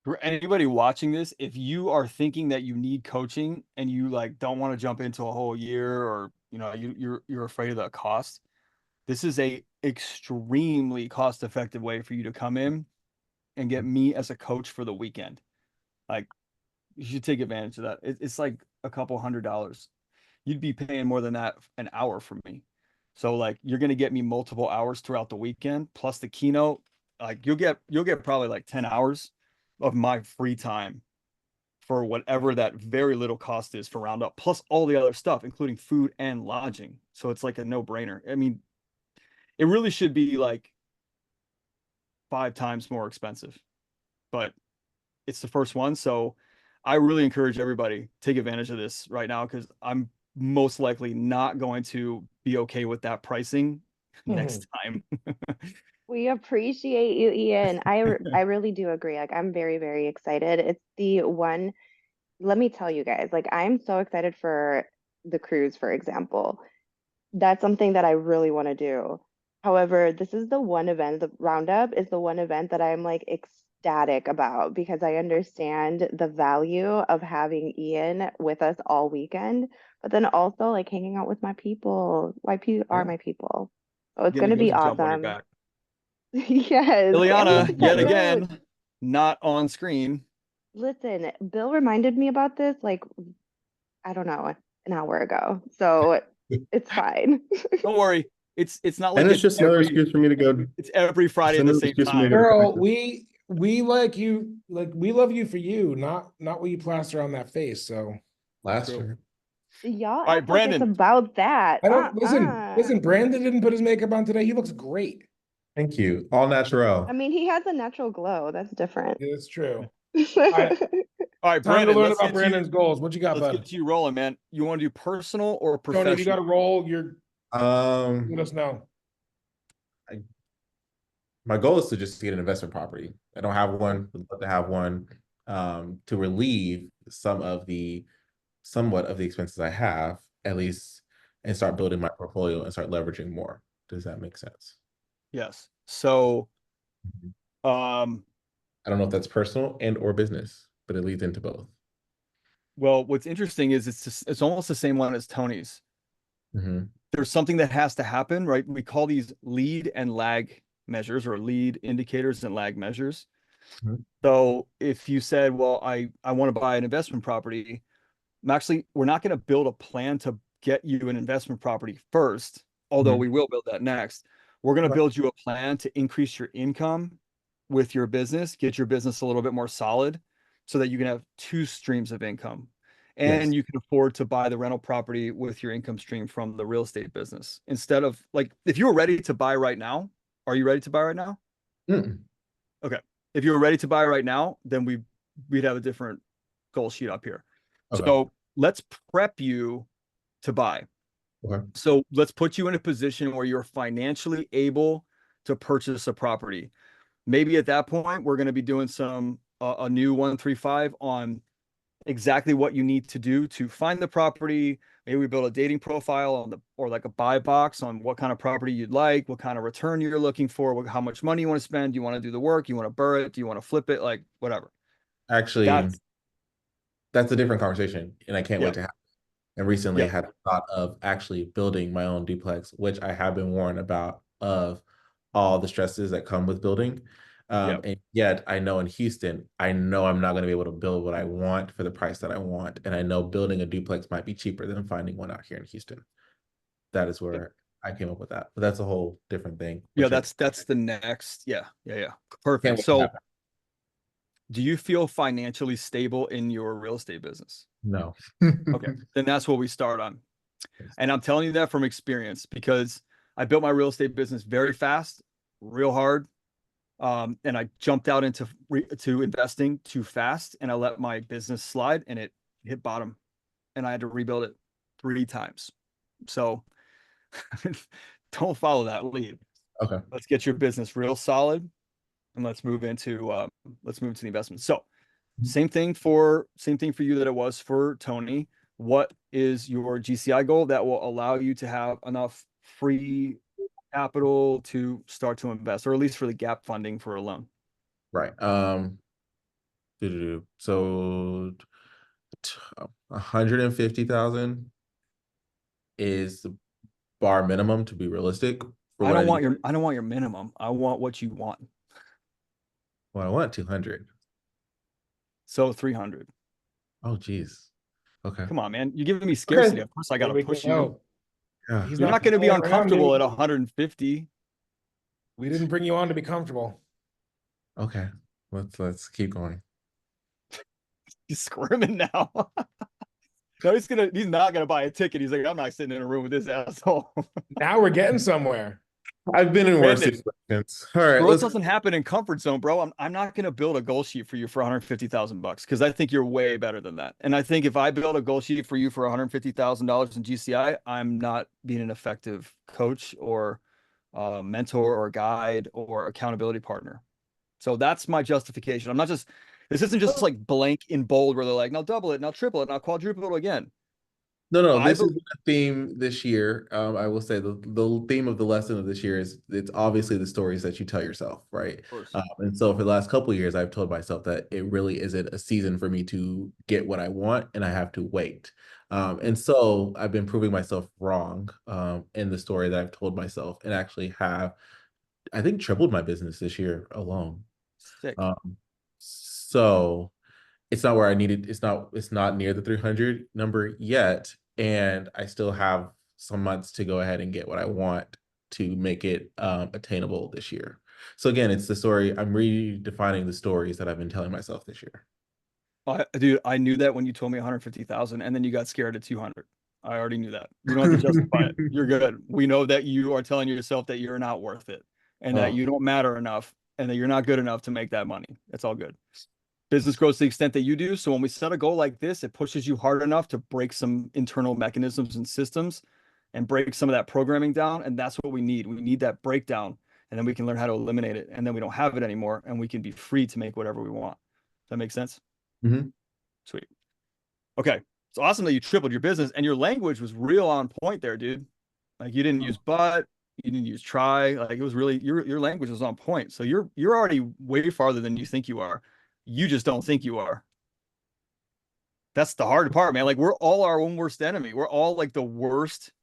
For anybody watching this, if you are thinking that you need coaching and you like don't want to jump into a whole year, or you're afraid of the cost, this is a extremely cost-effective way for you to come in and get me as a coach for the weekend. Like, you should take advantage of that. It's like a couple $100. You'd be paying more than that an hour from me. So like, you're gonna get me multiple hours throughout the weekend, plus the keynote. Like, you'll get probably like 10 hours of my free time for whatever that very little cost is for Roundup, plus all the other stuff, including food and lodging. So it's like a no-brainer. I mean, it really should be like 5 times more expensive, but it's the first one. So I really encourage everybody take advantage of this right now, because I'm most likely not going to be okay with that pricing next time. We appreciate you, Ian. I really do agree. Like, I'm very, very excited. It's the one, let me tell you guys, like, I'm so excited for the cruise, for example. That's something that I really want to do. However, this is the one event, the Roundup is the one event that I'm like ecstatic about because I understand the value of having Ian with us all weekend, but then also like hanging out with my people. YP are Yeah. my people. So it's Getting gonna the be goat jump on your awesome. back. Yes. And we have Ileana, to yet cut roads. again, not on screen. Listen, Bill reminded me about this like, I don't know, an hour ago. So it's fine. Don't worry. It's not like And it's just another excuse for me to go. it's every Friday at It's the another same excuse for me to time. go to Girl, practice. we like you, like we love you for you, not what you plaster on that face. So Last True. year. Y'all All right, act like it's Brandon. about that. I don't listen. Uh-uh. Listen, Brandon didn't put his makeup on today. He looks great. Thank you. All natural. I mean, he has a natural glow. That's different. It's true. All right, All right, time to Brandon, learn about Brandon's goals. What you got, let's get bud? you rolling, man. You want to do personal or Tony, if you got professional? a roll, you're Um, let us know. my goal is to just get an investment property. I don't have one. Would love to have one, to relieve somewhat of the expenses I have, at least, and start building my portfolio and start leveraging more. Does that make sense? Yes. So, I don't know if that's personal and or business, but it leads into both. well, what's interesting is it's almost the same one as Tony's. Mm-hmm. There's something that has to happen, right? We call these lead and lag measures or lead indicators and lag measures. Mhm. So if you said, well, I want to buy an investment property, we're not going to build a plan to get you an investment property first, although Mhm. we will build that next. We're going to Right. build you a plan to increase your income with your business, get your business a little bit more solid so that you can have two streams of income. And Yes. you can afford to buy the rental property with your income stream from the real estate business. Instead of like, if you were ready to buy right now, are you ready to buy right now? Mm-mm. Okay. If you were ready to buy right now, then we'd have a different goal sheet up here. Okay. So let's prep you to buy. Okay. So let's put you in a position where you're financially able to purchase a property. Maybe at that point, we're going to be doing a new 135 on exactly what you need to do to find the property. Maybe we build a dating profile or like a buy box on what kind of property you'd like, what kind of return you're looking for, how much money you want to spend. Do you want to do the work? You want to burr it? Do you want to flip it? Like whatever. Actually, That's that's a different conversation, and I can't yeah. wait to have. And recently Yeah. had thought of actually building my own duplex, which I have been warned about of all the stresses that come with building. Yeah. And yet I know in Houston, I know I'm not going to be able to build what I want for the price that I want. And I know building a duplex might be cheaper than finding one out here in Houston. That is where I came up with that. But that's a whole different thing. Yeah, Which that's the next. Yeah. can't Perfect. wait to So happen. do you feel financially stable in your real estate business? No. Okay. Then that's what we start on. And I'm telling you that from experience because I built my real estate business very fast, real hard. And I jumped out into investing too fast and I let my business slide and it hit bottom and I had to rebuild it 3 times. So don't follow that lead. Okay. Let's get your business real solid and let's move into the investment. So same thing for you that it was for Tony. What is your GCI goal that will allow you to have enough free capital to start to invest, or at least for the gap funding for a loan? Right. So 150,000 is the bar minimum to be realistic for I what don't I want need. I don't want your minimum. I want what you want. Well, I want 200. So 300. Oh, geez. Okay. Come on, man. You're giving me scarcity. Of course I got Here to we push you. go. Yeah. He's You're not going to be playing around, uncomfortable dude. at 150. We didn't bring you on to be comfortable. Okay. Let's keep going. He's squirming now. No, he's not gonna buy a ticket. He's like, I'm not sitting in a room with this asshole. Now we're getting somewhere. I've been in worse Brandon, situations. All right, growth let's doesn't happen in comfort zone, bro. I'm not gonna build a goal sheet for you for $150,000 because I think you're way better than that. And I think if I build a goal sheet for you for $150,000 in GCI, I'm not being an effective coach or mentor or guide or accountability partner. So that's my justification. I'm not just, this isn't just like blank in bold where they're like, now double it, now triple it, now quadruple it again. No, I this is bel- a theme this year. I will say the theme of the lesson of this year is it's obviously the stories that you tell yourself, right? Of course. And so for the last couple of years, I've told myself that it really isn't a season for me to get what I want, and I have to wait. And so I've been proving myself wrong in the story that I've told myself, and actually have, I think, tripled my business this year alone. Sick. So it's not where I needed. It's not near the 300 number yet, and I still have some months to go ahead and get what I want to make it attainable this year. So again, it's the story. I'm redefining the stories that I've been telling myself this year. Dude, I knew that when you told me 150,000 and then you got scared at 200. I already knew that. You don't have to justify it. You're good. We know that you are telling yourself that you're not worth it and that Oh. you don't matter enough and that you're not good enough to make that money. It's all good. Business grows to the extent that you do. So when we set a goal like this, it pushes you hard enough to break some internal mechanisms and systems and break some of that programming down. And that's what we need. We need that breakdown. And then we can learn how to eliminate it. And then we don't have it anymore. And we can be free to make whatever we want. Does that make sense? Mhm. Sweet. Okay. It's awesome that you tripled your business and your language was real on point there, dude. Like you didn't use but, you didn't use try. Like it was really your language was on point. So you're already way farther than you think you are. You just don't think you are. That's the hard part, man. Like we're all our own worst enemy. We're all like the worst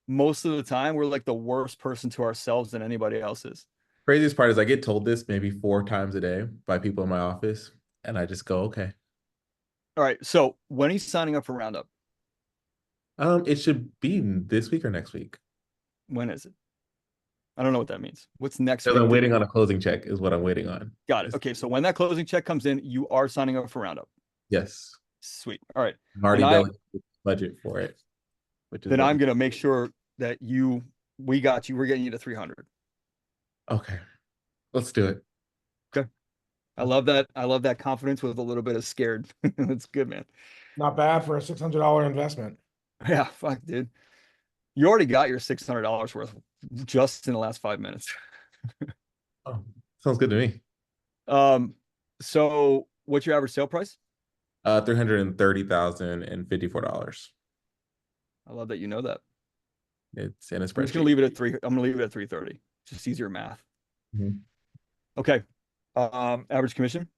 most of the time. We're like the worst person to ourselves than anybody else is. Craziest part is I get told this maybe 4 times a day by people in my office, and I just go, okay. All right. So when he's signing up for Roundup, It should be this week or next week. when is it? I don't know what that means. What's next Because week? I'm waiting on a closing check is what I'm waiting on. Got it. Okay. So when that closing check comes in, you are signing up for Roundup. Yes. Sweet. All right. I'm already Then delegated the budget for it, which is Then what I'm gonna make sure that we got you. We're getting you to 300. okay. Let's do it. Okay. I love that. I love that confidence with a little bit of scared. That's good, man. Not bad for a $600 investment. Yeah, fuck, dude. You already got your $600 worth just in the last 5 minutes. Oh, sounds good to me. So what's your average sale price? $330,054. I love that you know that. It's in a I'm just gonna spreadsheet. leave it at I'm gonna leave it at 330. Just easier math. Mhm. Okay. Average commission?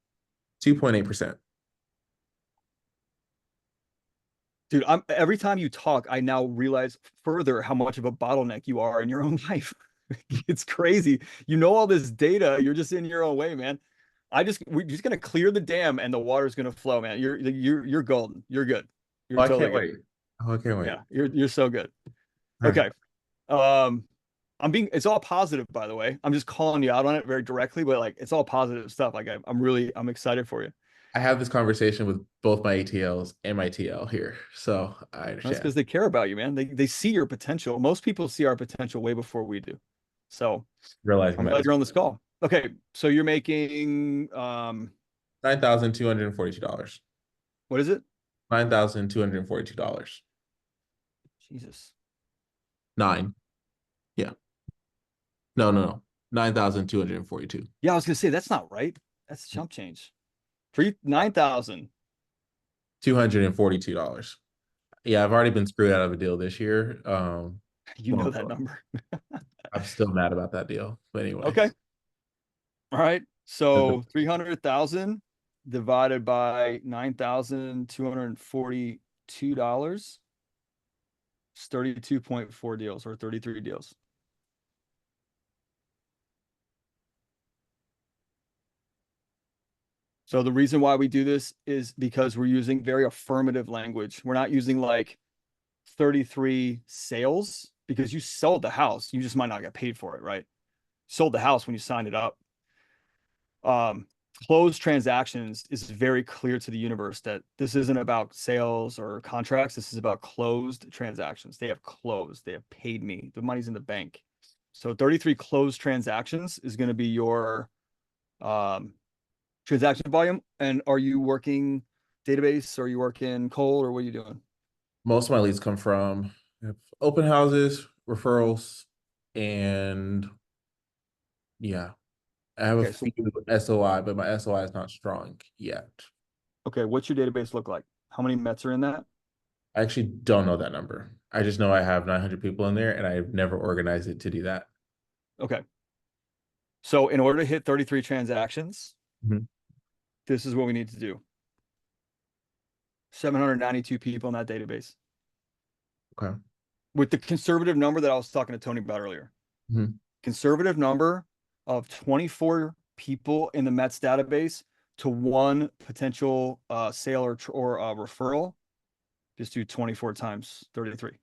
2.8%. Dude, every time you talk, I now realize further how much of a bottleneck you are in your own life. It's crazy. You know all this data, you're just in your own way, man. We're just gonna clear the dam and the water's gonna flow, man. You're golden. You're good. You're Oh, I totally can't good. wait. Oh, I can't wait. Yeah, you're so good. All right. Okay. It's all positive, by the way. I'm just calling you out on it very directly, but like it's all positive stuff. Like I'm excited for you. I have this conversation with both my ATLs and my TL here, so I That's understand. because they care about you, man. They see your potential. Most people see our potential way before we do. So Realizing I'm that glad you're on this call. Okay, so you're making $9,242. what is it? $9,242. Jesus. 9. Yeah. No. 9,242. Yeah, I was gonna say that's not right. That's chump change. For you, 9,000. $242. Yeah, I've already been screwed out of a deal this year. You know Well, that number. I'm still mad about that deal. But anyway. Okay. All right. So 300,000 divided by $9,242. It's 32.4 deals or 33 deals. So the reason why we do this is because we're using very affirmative language. We're not using like 33 sales because you sold the house. You just might not get paid for it, right? Sold the house when you signed it up. Closed transactions is very clear to the universe that this isn't about sales or contracts. This is about closed transactions. They have closed. They have paid me. The money's in the bank. So 33 closed transactions is going to be your transaction volume. And are you working database? Or are you working cold? Or what are you doing? Most of my leads come from open houses, referrals, and yeah. I have a few SOI, but my SOI is not strong yet. Okay, what's your database look like? How many Mets are in that? I actually don't know that number. I just know I have 900 people in there, and I've never organized it to do that. Okay. So in order to hit 33 transactions, Mhm. this is what we need to do. 792 people in that database. Okay. With the conservative number that I was talking to Tony about earlier. Mhm. Conservative number of 24 people in the Mets database to one potential sale or referral. Just do 24 times 33.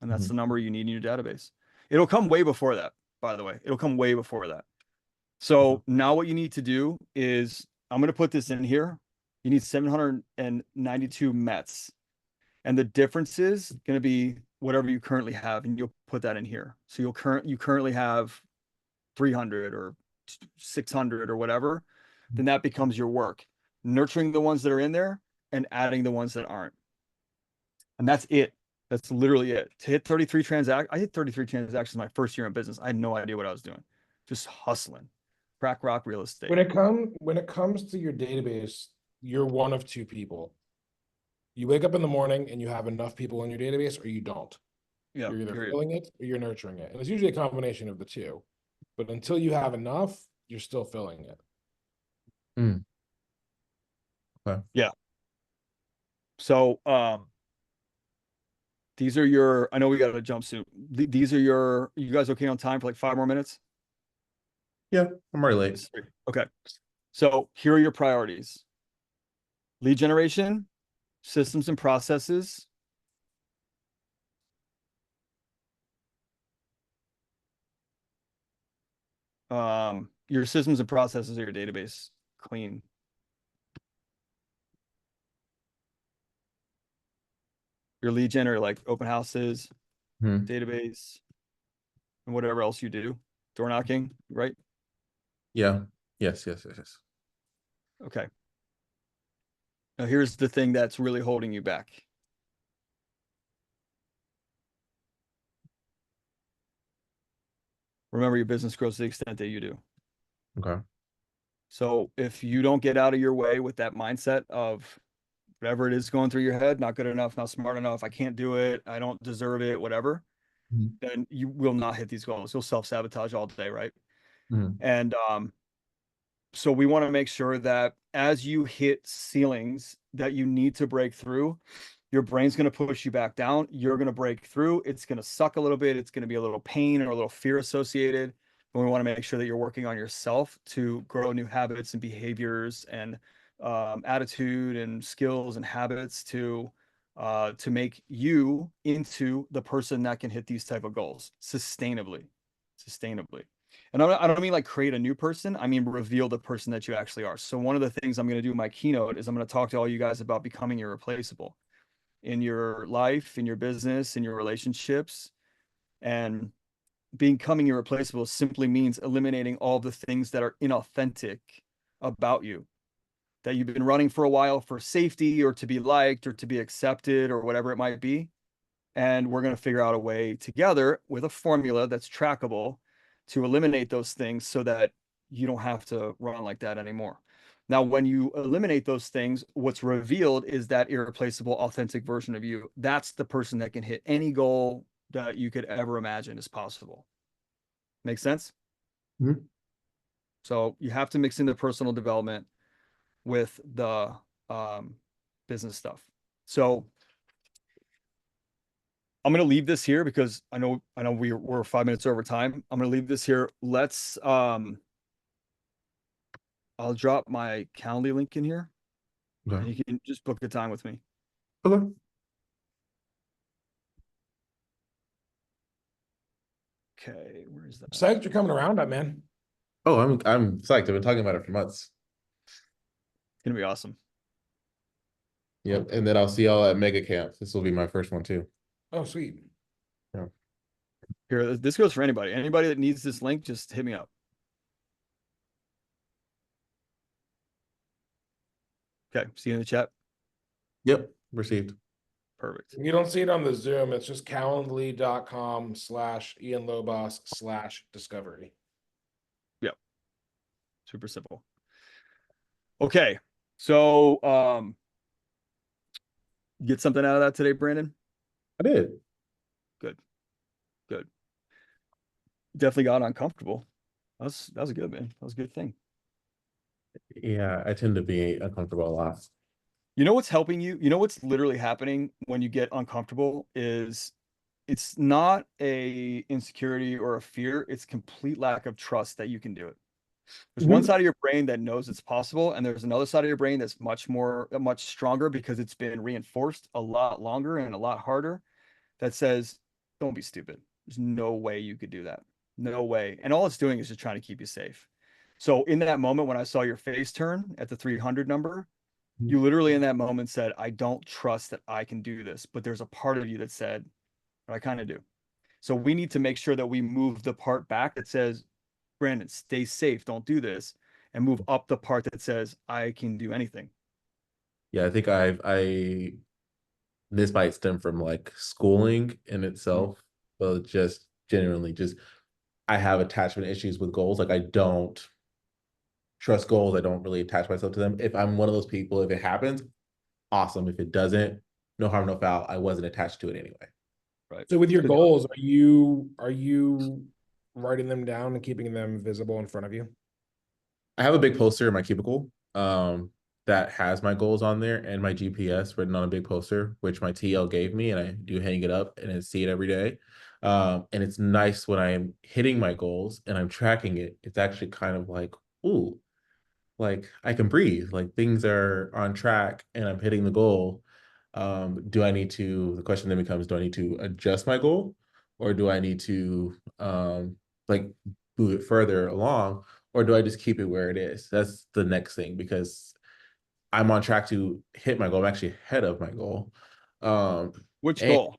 And that's the number you need in your database. It'll come way before that, by the way. It'll come way before that. So now what you need to do is, I'm going to put this in here. You need 792 Mets. And the difference is going to be whatever you currently have, and you'll put that in here. So you currently have 300 or 600 or whatever, then that becomes your work. Nurturing the ones that are in there and adding the ones that aren't. And that's it. That's literally it. To hit 33 transactions, I hit 33 transactions my first year in business. I had no idea what I was doing. Just hustling. Crack rock real estate. When it comes to your database, you're one of two people. You wake up in the morning and you have enough people in your database, or you don't. Yeah, You're either period. filling it or you're nurturing it. And it's usually a combination of the two. But until you have enough, you're still filling it. Mm. Okay. Yeah. So these are your, I know we got a jumpsuit. These are your, you guys okay on time for like 5 more minutes? Yeah, I'm already late. Okay. So here are your priorities. Lead generation, systems and processes. Your systems and processes are your database clean. Your lead gen are like open houses, database, and whatever else you do. Door knocking, right? Yeah. Yes. Okay. Now here's the thing that's really holding you back. Remember, your business grows to the extent that you do. Okay. So if you don't get out of your way with that mindset of whatever it is going through your head, not good enough, not smart enough, I can't do it, I don't deserve it, whatever, then you will not hit these goals. You'll self-sabotage all day, right? And so we want to make sure that as you hit ceilings that you need to break through, your brain's going to push you back down. You're going to break through. It's going to suck a little bit. It's going to be a little pain or a little fear associated. And we want to make sure that you're working on yourself to grow new habits and behaviors and attitude and skills and habits to make you into the person that can hit these type of goals sustainably. And I don't mean like create a new person. I mean, reveal the person that you actually are. So one of the things I'm going to do in my keynote is I'm going to talk to all you guys about becoming irreplaceable in your life, in your business, in your relationships. And becoming irreplaceable simply means eliminating all the things that are inauthentic about you, that you've been running for a while for safety or to be liked or to be accepted or whatever it might be. And we're going to figure out a way together with a formula that's trackable to eliminate those things so that you don't have to run like that anymore. Now, when you eliminate those things, what's revealed is that irreplaceable, authentic version of you. That's the person that can hit any goal that you could ever imagine is possible. Make sense? So you have to mix in the personal development with the business stuff. So I'm going to leave this here because I know we're 5 minutes over time. I'm going to leave this here. Let's I'll drop my Calendly link in here. Okay. And you can just book a time with me. Okay. Okay, where is that? Psyched you're coming around, man. Oh, I'm psyched. I've been talking about it for months. It's gonna be awesome. Yep. And then I'll see y'all at Mega Camp. This will be my first one too. Oh, sweet. Yeah. Here, this goes for anybody. Anybody that needs this link, just hit me up. Okay, see you in the chat. Yep. Received. Perfect. You don't see it on the Zoom. It's just calendly.com/Ian Lobas/discovery. Yep. Super simple. Okay. So Get something out of that today, Brandon? I did. Good. Definitely got uncomfortable. That was a good, man. That was a good thing. Yeah, I tend to be uncomfortable a lot. You know what's helping you? You know what's literally happening when you get uncomfortable is it's not a insecurity or a fear, it's complete lack of trust that you can do it. There's one side of your brain that knows it's possible, and there's another side of your brain that's much stronger because it's been reinforced a lot longer and a lot harder that says, don't be stupid. There's no way you could do that. No way. And all it's doing is just trying to keep you safe. So in that moment, when I saw your face turn at the 300 number, you literally in that moment said, I don't trust that I can do this. But there's a part of you that said, I kind of do. So we need to make sure that we move the part back that says, Brandon, stay safe, don't do this, and move up the part that says, I can do anything. Yeah, I think this might stem from like schooling in itself, but just genuinely just I have attachment issues with goals. Like I don't trust goals. I don't really attach myself to them. If I'm one of those people, if it happens, awesome. If it doesn't, no harm, no foul. I wasn't attached to it anyway. Right. So with your goals, are you writing them down and keeping them visible in front of you? I have a big poster in my cubicle that has my goals on there and my GPS written on a big poster, which my TL gave me, and I do hang it up and I see it every day. And it's nice when I'm hitting my goals and I'm tracking it. It's actually kind of like, ooh, like I can breathe, like things are on track and I'm hitting the goal. The question then becomes, do I need to adjust my goal or do I need to like move it further along or do I just keep it where it is? That's the next thing because I'm on track to hit my goal. I'm actually ahead of my goal. Which And goal?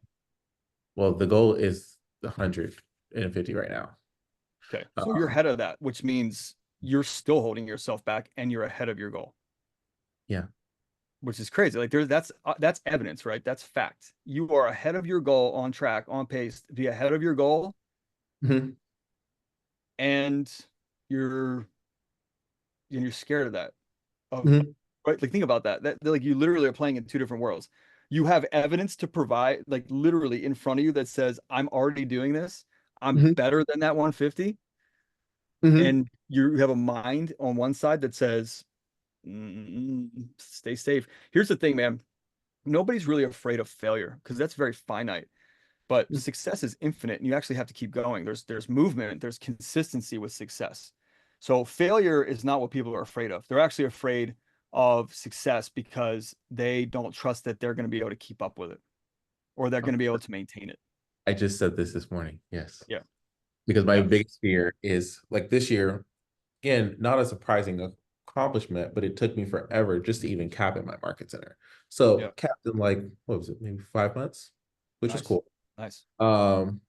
well, the goal is 150 right now. Okay. So you're ahead of that, which means you're still holding yourself back and you're ahead of your goal. Yeah. Which is crazy. Like that's evidence, right? That's fact. You are ahead of your goal, on track, on pace to be ahead of your goal, Mhm. and you're scared of that. Mhm. Right? Like think about that. That like you literally are playing in two different worlds. You have evidence to provide, like literally in front of you that says, I'm already doing this. I'm Mhm. better than that 150. Mhm. And you have a mind on one side that says, stay safe. Here's the thing, man. Nobody's really afraid of failure because that's very finite. But success is infinite, and you actually have to keep going. There's movement, there's consistency with success. So failure is not what people are afraid of. They're actually afraid of success because they don't trust that they're going to be able to keep up with it or they're going to be able to maintain it. I just said this morning. Yes. Yeah. Because my Yeah. biggest fear is like this year, again, not a surprising accomplishment, but it took me forever just to even cap in my market center. So Yeah. capped in like, what was it, maybe 5 months, which was Nice. cool. Nice.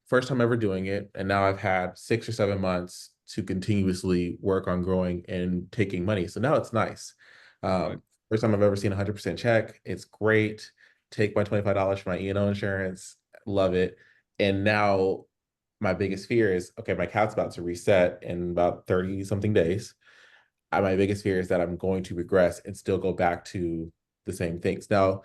First time ever doing it. And now I've had 6 or 7 months to continuously work on growing and taking money. So now it's nice. Right. First time I've ever seen 100% check. It's great. Take my $25 for my E&O insurance. Love it. And now my biggest fear is, okay, my account's about to reset in about 30 something days. My biggest fear is that I'm going to regress and still go back to the same things. Now,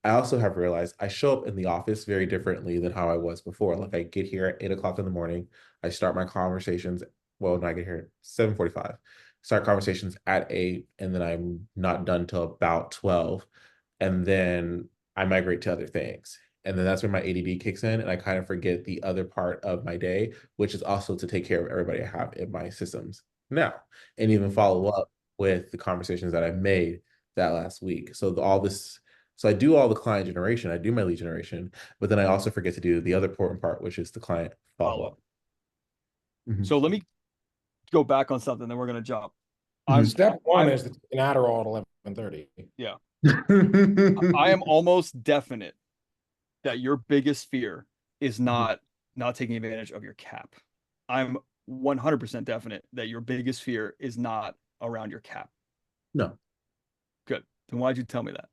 I also have realized I show up in the office very differently than how I was before. Like I get here at 8 o'clock in the morning. I start my conversations. Well, no, I get here at 7:45. Start conversations at 8, and then I'm not done till about 12. And then I migrate to other things. And then that's when my ADD kicks in, and I kind of forget the other part of my day, which is also to take care of everybody I have in my systems now, and even follow up with the conversations that I've made that last week. So I do all the client generation, I do my lead generation, but then I also forget to do the other important part, which is the client follow-up. So let me go back on something, then we're going to jump. Step one is to take an Adderall at 11:30. Yeah. I am almost definite that your biggest fear is not taking advantage of your cap. I'm 100% definite that your biggest fear is not around your cap. No, Good. Then why'd you tell me that?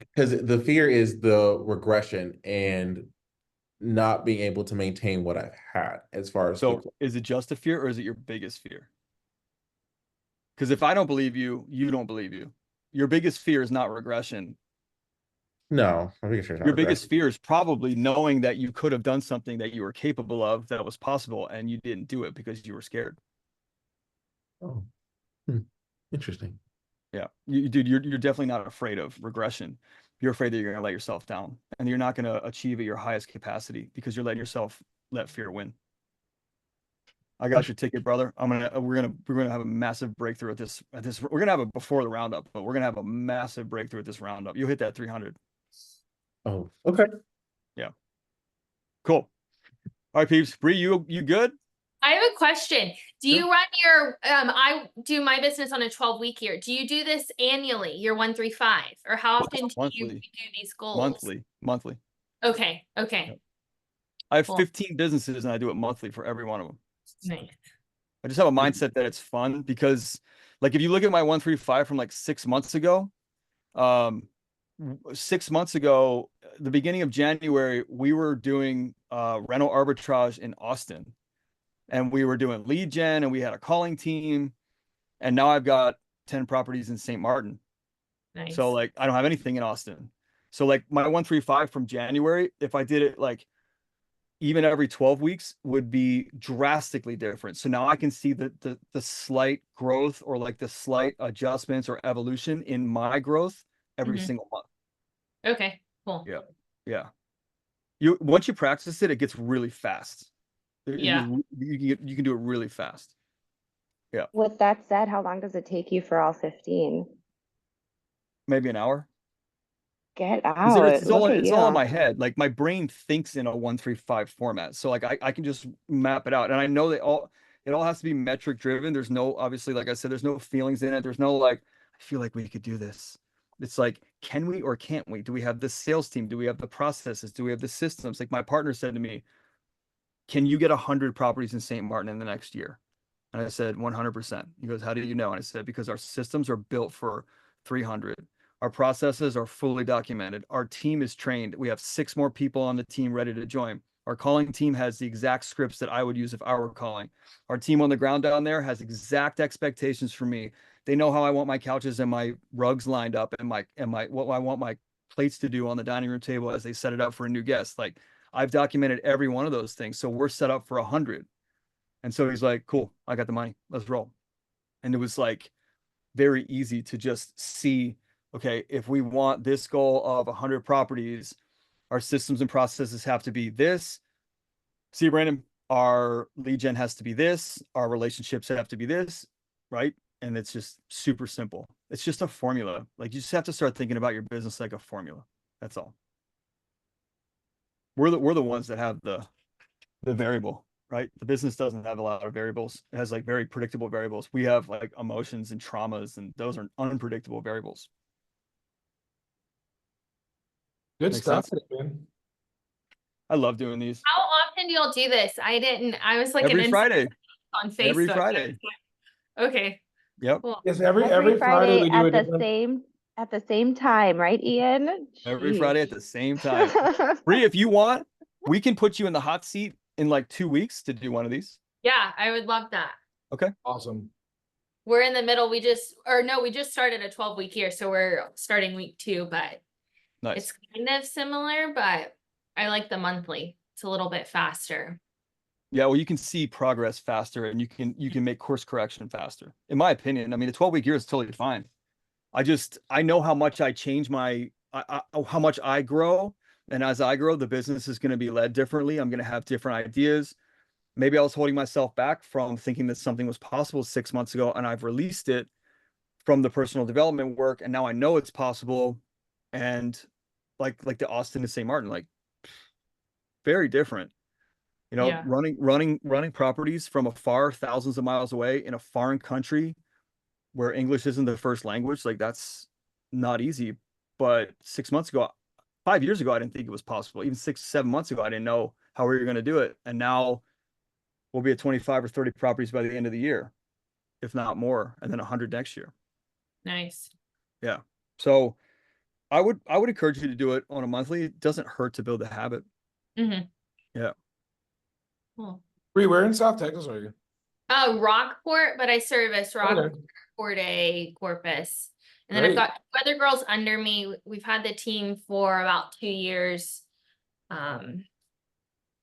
because the fear is the regression and not being able to maintain what I've had as far as So is it just a fear or is it your biggest fear? Because if I don't believe you, you don't believe you. Your biggest fear is not regression. No, my biggest fear is not Your regret. biggest fear is probably knowing that you could have done something that you were capable of, that was possible, and you didn't do it because you were scared. Oh, interesting. Yeah, dude, you're definitely not afraid of regression. You're afraid that you're gonna let yourself down, and you're not gonna achieve at your highest capacity because you're letting yourself let fear win. I got your ticket, brother. We're gonna have a massive breakthrough at this. We're gonna have it before the roundup, but we're gonna have a massive breakthrough at this roundup. You'll hit that 300. Oh, okay. Cool. All right, peeps. Bree, you good? I have a question. Do Sure. you run your, I do my business on a 12-week year. Do you do this annually, your 135? Or how often do you Monthly. do these goals? Monthly. Okay. Yep. I have Cool. 15 businesses and I do it monthly for every one of them. Nice. I just have a mindset that it's fun because, like, if you look at my 135 from like 6 months ago, 6 months ago, the beginning of January, we were doing rental arbitrage in Austin, and we were doing lead gen, and we had a calling team, and now I've got 10 properties in St. Martin. Nice. So like, I don't have anything in Austin. So like my 135 from January, if I did it like even every 12 weeks, would be drastically different. So now I can see the slight growth, or like the slight adjustments or evolution in my growth every Mhm. single month. Okay, cool. Yeah. Yeah. Once you practice it, it gets really fast. Yeah. You can do it really fast. Yeah. With that said, how long does it take you for all 15? Maybe an hour. Get 'Cause out. Look at it's all in my you. head. Like my brain thinks in a 135 format. So like I can just map it out. And I know it all has to be metric driven. There's no, obviously, like I said, there's no feelings in it. There's no like, I feel like we could do this. It's like, can we or can't we? Do we have the sales team? Do we have the processes? Do we have the systems? Like my partner said to me, can you get 100 properties in St. Martin in the next year? And I said, 100%. He goes, how do you know? And I said, because our systems are built for 300. Our processes are fully documented. Our team is trained. We have 6 more people on the team ready to join. Our calling team has the exact scripts that I would use if I were calling. Our team on the ground down there has exact expectations for me. They know how I want my couches and my rugs lined up, and what I want my plates to do on the dining room table as they set it up for a new guest. Like, I've documented every one of those things. So we're set up for 100. And so he's like, cool, I got the money. Let's roll. And it was like very easy to just see, okay, if we want this goal of 100 properties, our systems and processes have to be this. See, Brandon, our lead gen has to be this. Our relationships have to be this, right? And it's just super simple. It's just a formula. Like, you just have to start thinking about your business like a formula. That's all. We're the ones that have the variable, right? The business doesn't have a lot of variables. It has like very predictable variables. We have like emotions and traumas, and those are unpredictable variables. Good Makes stuff, sense? man. I love doing these. How often do y'all do this? I was like Every Friday. on Facebook. Every Friday. Okay. Yep. Cool. Yes, every Friday we do a different. At the same time, right, Ian? Every Friday at the same time. Bree, if you want, we can put you in the hot seat in like 2 weeks to do one of these. Yeah, I would love that. Okay. Awesome. We're in the middle. We just started a 12-week year, so we're starting week 2, but Nice. it's kind of similar, but I like the monthly. It's a little bit faster. Yeah, well, you can see progress faster, and you can make course correction faster. In my opinion, I mean, the 12-week year is totally fine. I know how much I change how much I grow. And as I grow, the business is going to be led differently. I'm going to have different ideas. Maybe I was holding myself back from thinking that something was possible 6 months ago, and I've released it from the personal development work. And now I know it's possible. And like the Austin to St. Martin, like, very different. You know, Yeah. running properties from afar, thousands of miles away in a foreign country where English isn't the first language, like, that's not easy. But 6 months ago, 5 years ago, I didn't think it was possible. Even 6, 7 months ago, I didn't know how we were going to do it. And now we'll be at 25 or 30 properties by the end of the year, if not more, and then 100 next year. Nice. Yeah. So I would encourage you to do it on a monthly. It doesn't hurt to build a habit. Mm-hmm. Yeah. Cool. Bree, where in South Texas are you? Rockport, but I service Okay. Rockport, Corday, Corpus. And then I've Great. got two other girls under me. We've had the team for about 2 years.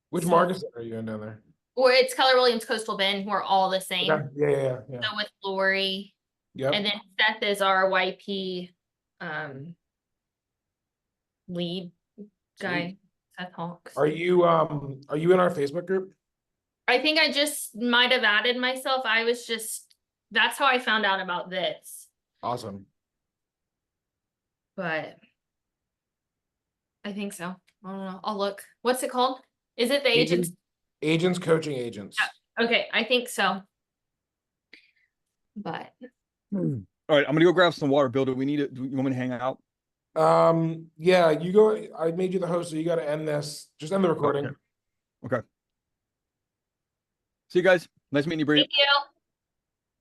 Which So- markets are you in down there? Or it's Keller Williams, Coastal Bend. We're all the same. Okay. Yeah. So with Lori, Yep. and then Seth is our YP lead guy, Seth Hawks. Are you in our Facebook group? I think I just might have added myself. That's how I found out about this. Awesome. But I think so. I don't know. I'll look. What's it called? Is it the agents? Agents coaching agents. Okay, I think so. But All right, I'm gonna go grab some water. Bill, do you want me to hang out? Yeah, you go. I made you the host, so you got to end this. Just end the recording. Okay. See you guys. Nice meeting you, Bree. thank you.